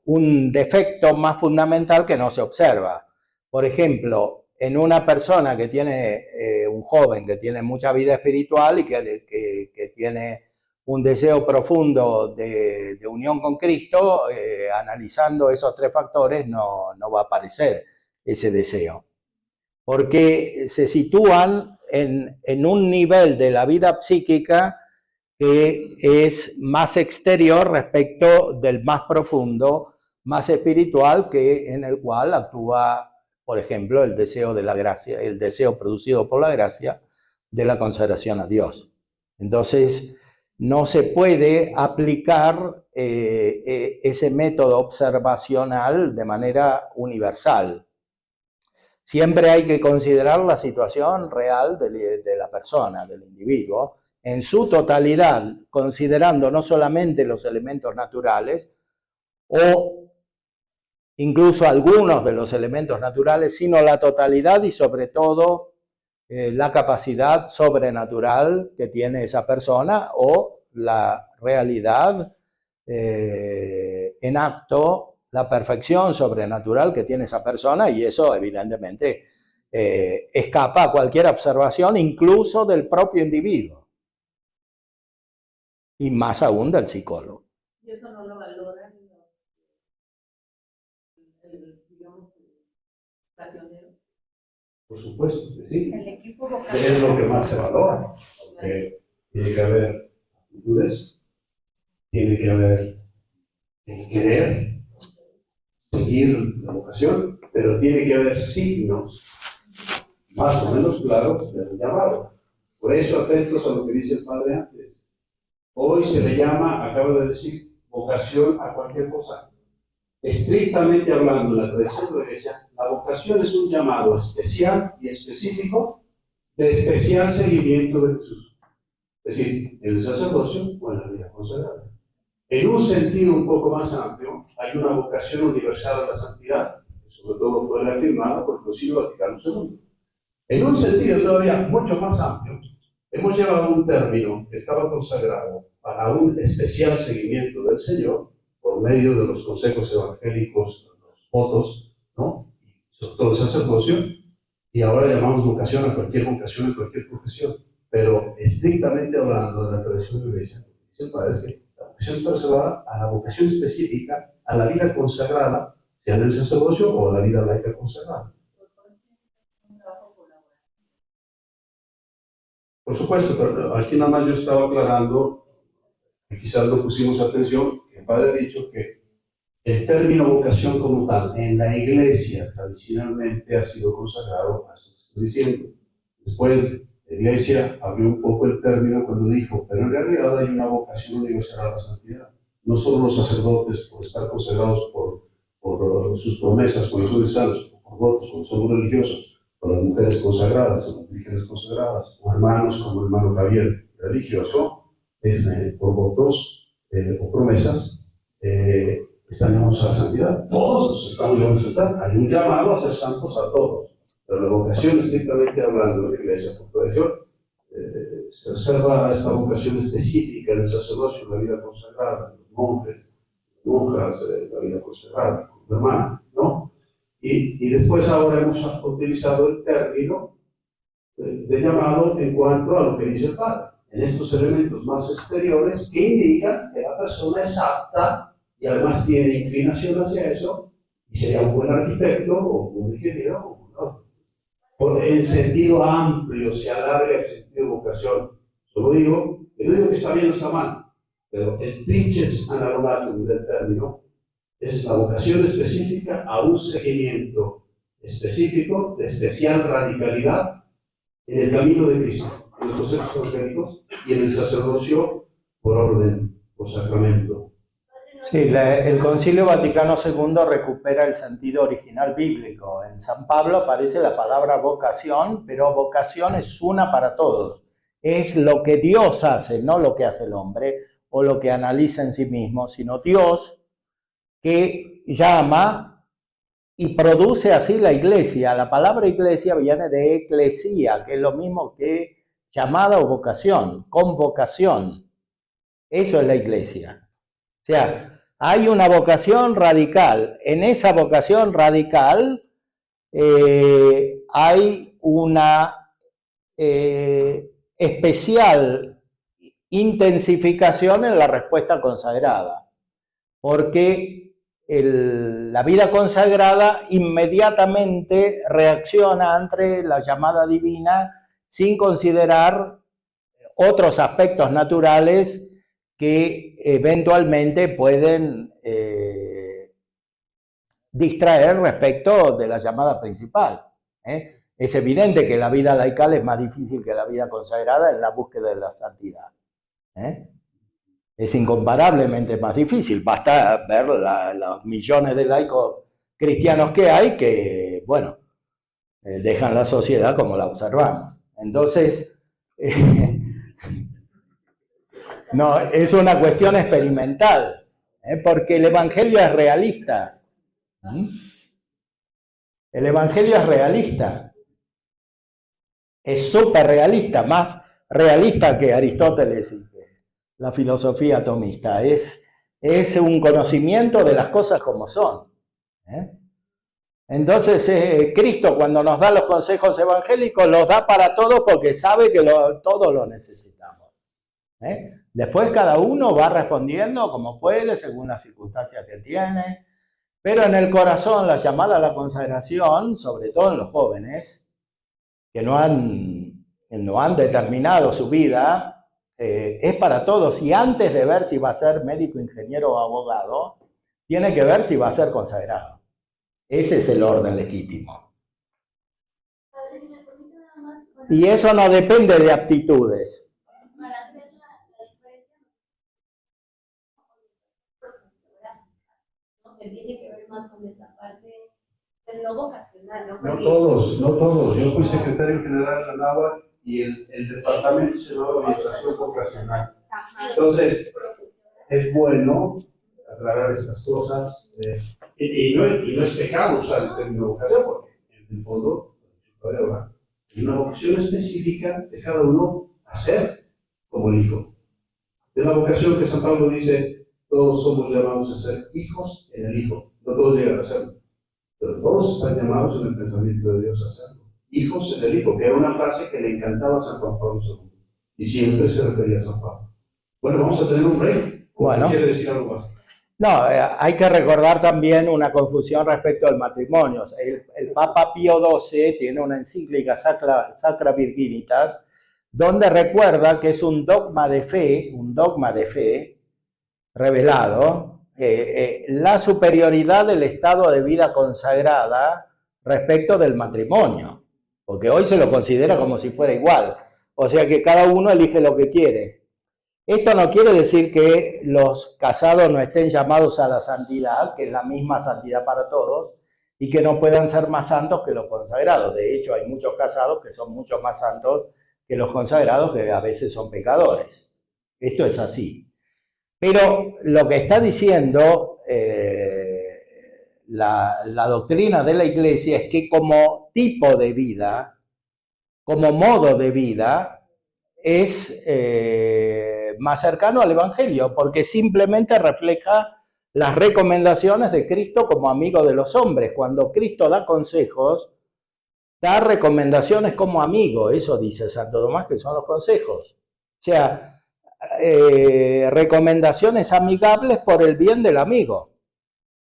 un defecto más fundamental que no se observa. Por ejemplo, en una persona que tiene, un joven que tiene mucha vida espiritual y que tiene un deseo profundo de unión con Cristo, analizando esos tres factores no va a aparecer ese deseo. Porque se sitúan en un nivel de la vida psíquica que es más exterior respecto del más profundo, más espiritual, en el cual actúa, por ejemplo, el deseo de la gracia, el deseo producido por la gracia de la consagración a Dios. Entonces, no se puede aplicar ese método observacional de manera universal. Siempre hay que considerar la situación real de la persona, del individuo, en su totalidad, considerando no solamente los elementos naturales o incluso algunos de los elementos naturales, sino la totalidad y sobre todo la capacidad sobrenatural que tiene esa persona o la realidad en acto, la perfección sobrenatural que tiene esa persona, y eso evidentemente escapa a cualquier observación, incluso del propio individuo, y más aún del psicólogo. Y eso no lo valoran digamos, vocacionero. Por supuesto que sí. El equipo Es lo que más se valora. Porque tiene que haber actitudes, tiene que haber el querer, seguir la vocación, pero tiene que haber signos más o menos claros del llamado. Por eso, atentos a lo que dice el padre antes. Hoy se le llama, acabo de decir, vocación a cualquier cosa. Estrictamente hablando, en la tradición de la Iglesia, la vocación es un llamado especial y específico de especial seguimiento de Jesús. Es decir, en el sacerdocio o en la vida consagrada. En un sentido un poco más amplio, hay una vocación universal a la santidad, que sobre todo fue reafirmada por el Concilio Vaticano II. En un sentido todavía mucho más amplio, hemos llevado un término que estaba consagrado para un especial seguimiento del Señor, por medio de los consejos evangélicos, los votos, ¿no? Y sobre todo el sacerdocio, y ahora llamamos vocación a cualquier vocación en cualquier profesión. Pero estrictamente hablando de la tradición de la Iglesia, dice el Padre que la vocación está reservada a la vocación específica, a la vida consagrada, sea en el sacerdocio o a la vida laica consagrada. Por supuesto, pero aquí nada más yo estaba aclarando, que quizás no pusimos atención, que el Padre ha dicho que el término vocación como tal en la Iglesia tradicionalmente ha sido consagrado a eso que estoy diciendo. Después, la Iglesia abrió un poco el término cuando dijo, pero en realidad hay una vocación universal a la santidad. No solo los sacerdotes por estar consagrados por sus promesas con los universales, o por votos, cuando son religiosos, por las mujeres consagradas, o las vírgenes consagradas, o hermanos como el hermano Javier, religioso, por votos o promesas, están llamados a la santidad. Todos estamos llamados a la santidad. Hay un llamado a ser santos a todos. Pero la vocación, estrictamente hablando de la Iglesia por tradición, se reserva a esta vocación específica del sacerdocio, en la vida consagrada, de los monjes, monjas, la vida consagrada, como hermano, ¿no? Y después ahora hemos utilizado el término de llamado en cuanto a lo que dice el Padre, en estos elementos más exteriores que indican que la persona es apta y además tiene inclinación hacia eso, y sería un buen arquitecto o un ingeniero o un en sentido amplio, se alarga el sentido de vocación. Solo digo, yo no digo que está bien o está mal, pero el princeps analogatum del término es la vocación específica a un seguimiento específico de especial radicalidad en el camino de Cristo, en los conceptos evangélicos y en el sacerdocio por orden, por sacramento. Sí, el Concilio Vaticano II recupera el sentido original bíblico. En San Pablo aparece la palabra vocación, pero vocación es una para todos. Es lo que Dios hace, no lo que hace el hombre o lo que analiza en sí mismo, sino Dios que llama y produce así la iglesia. La palabra iglesia viene de eclesía, que es lo mismo que llamada o vocación, convocación. Eso es la iglesia. O sea, hay una vocación radical. En esa vocación radical hay una especial intensificación en la respuesta consagrada, porque la vida consagrada inmediatamente reacciona ante la llamada divina sin considerar otros aspectos naturales que eventualmente pueden distraer respecto de la llamada principal. Es evidente que la vida laical es más difícil que la vida consagrada en la búsqueda de la santidad. Es incomparablemente más difícil. Basta ver los millones de laicos cristianos que hay que, bueno, dejan la sociedad como la observamos. Entonces, no, es una cuestión experimental, porque el Evangelio es realista. ¿Mm? El Evangelio es realista. Es súper realista, más realista que Aristóteles y que la filosofía atomista. Es un conocimiento de las cosas como son. Entonces, Cristo, cuando nos da los consejos evangélicos, los da para todos porque sabe que todos lo necesitamos. Después cada uno va respondiendo como puede, según las circunstancias que tiene. Pero en el corazón, la llamada a la consagración, sobre todo en los jóvenes, que no han determinado su vida, es para todos. Y antes de ver si va a ser médico, ingeniero o abogado, tiene que ver si va a ser consagrado. Ese es el orden legítimo. Y eso no depende de aptitudes. Que tiene que ver más con esta parte del no vocacional, ¿no? No todos. Yo fui secretario general de la NAVA y el departamento se llamaba Orientación Vocacional. Entonces, es bueno aclarar estas cosas. Y no es pecado usar el término vocación, porque en el fondo, hay una vocación específica de cada uno hacer como el hijo. Es la vocación que San Pablo dice. Todos somos llamados a ser hijos en el Hijo. No todos llegan a serlo, pero todos están llamados en el pensamiento de Dios a serlo. Hijos en el Hijo, que era una frase que le encantaba a San Juan Pablo II. Y siempre se refería a San Pablo. Bueno, vamos a tener un break. Bueno. ¿Quiere decir algo más? No, hay que recordar también una confusión respecto al matrimonio. El Papa Pío XII tiene una encíclica Sacra Virginitas, donde recuerda que es un dogma de fe, revelado, la superioridad del estado de vida consagrada respecto del matrimonio, porque hoy se lo considera como si fuera igual, o sea que cada uno elige lo que quiere. Esto no quiere decir que los casados no estén llamados a la santidad, que es la misma santidad para todos, y que no puedan ser más santos que los consagrados. De hecho, hay muchos casados que son mucho más santos que los consagrados, que a veces son pecadores. Esto es así. Pero lo que está diciendo la doctrina de la Iglesia es que como tipo de vida, como modo de vida, es más cercano al Evangelio, porque simplemente refleja las recomendaciones de Cristo como amigo de los hombres. Cuando Cristo da consejos, da recomendaciones como amigo, eso dice Santo Tomás, que son los consejos. O sea, recomendaciones amigables por el bien del amigo.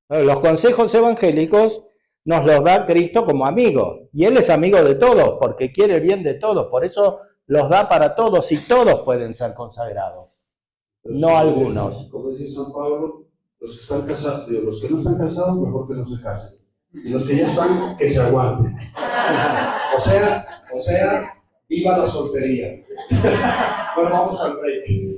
Los consejos evangélicos nos los da Cristo como amigo, y Él es amigo de todos, porque quiere el bien de todos, por eso los da para todos, y todos pueden ser consagrados, no algunos. Como dice San Pablo, los que están casados, los que no están casados, mejor que no se casen. Y los que ya están, que se aguanten. O sea, viva la soltería. Bueno, vamos al break.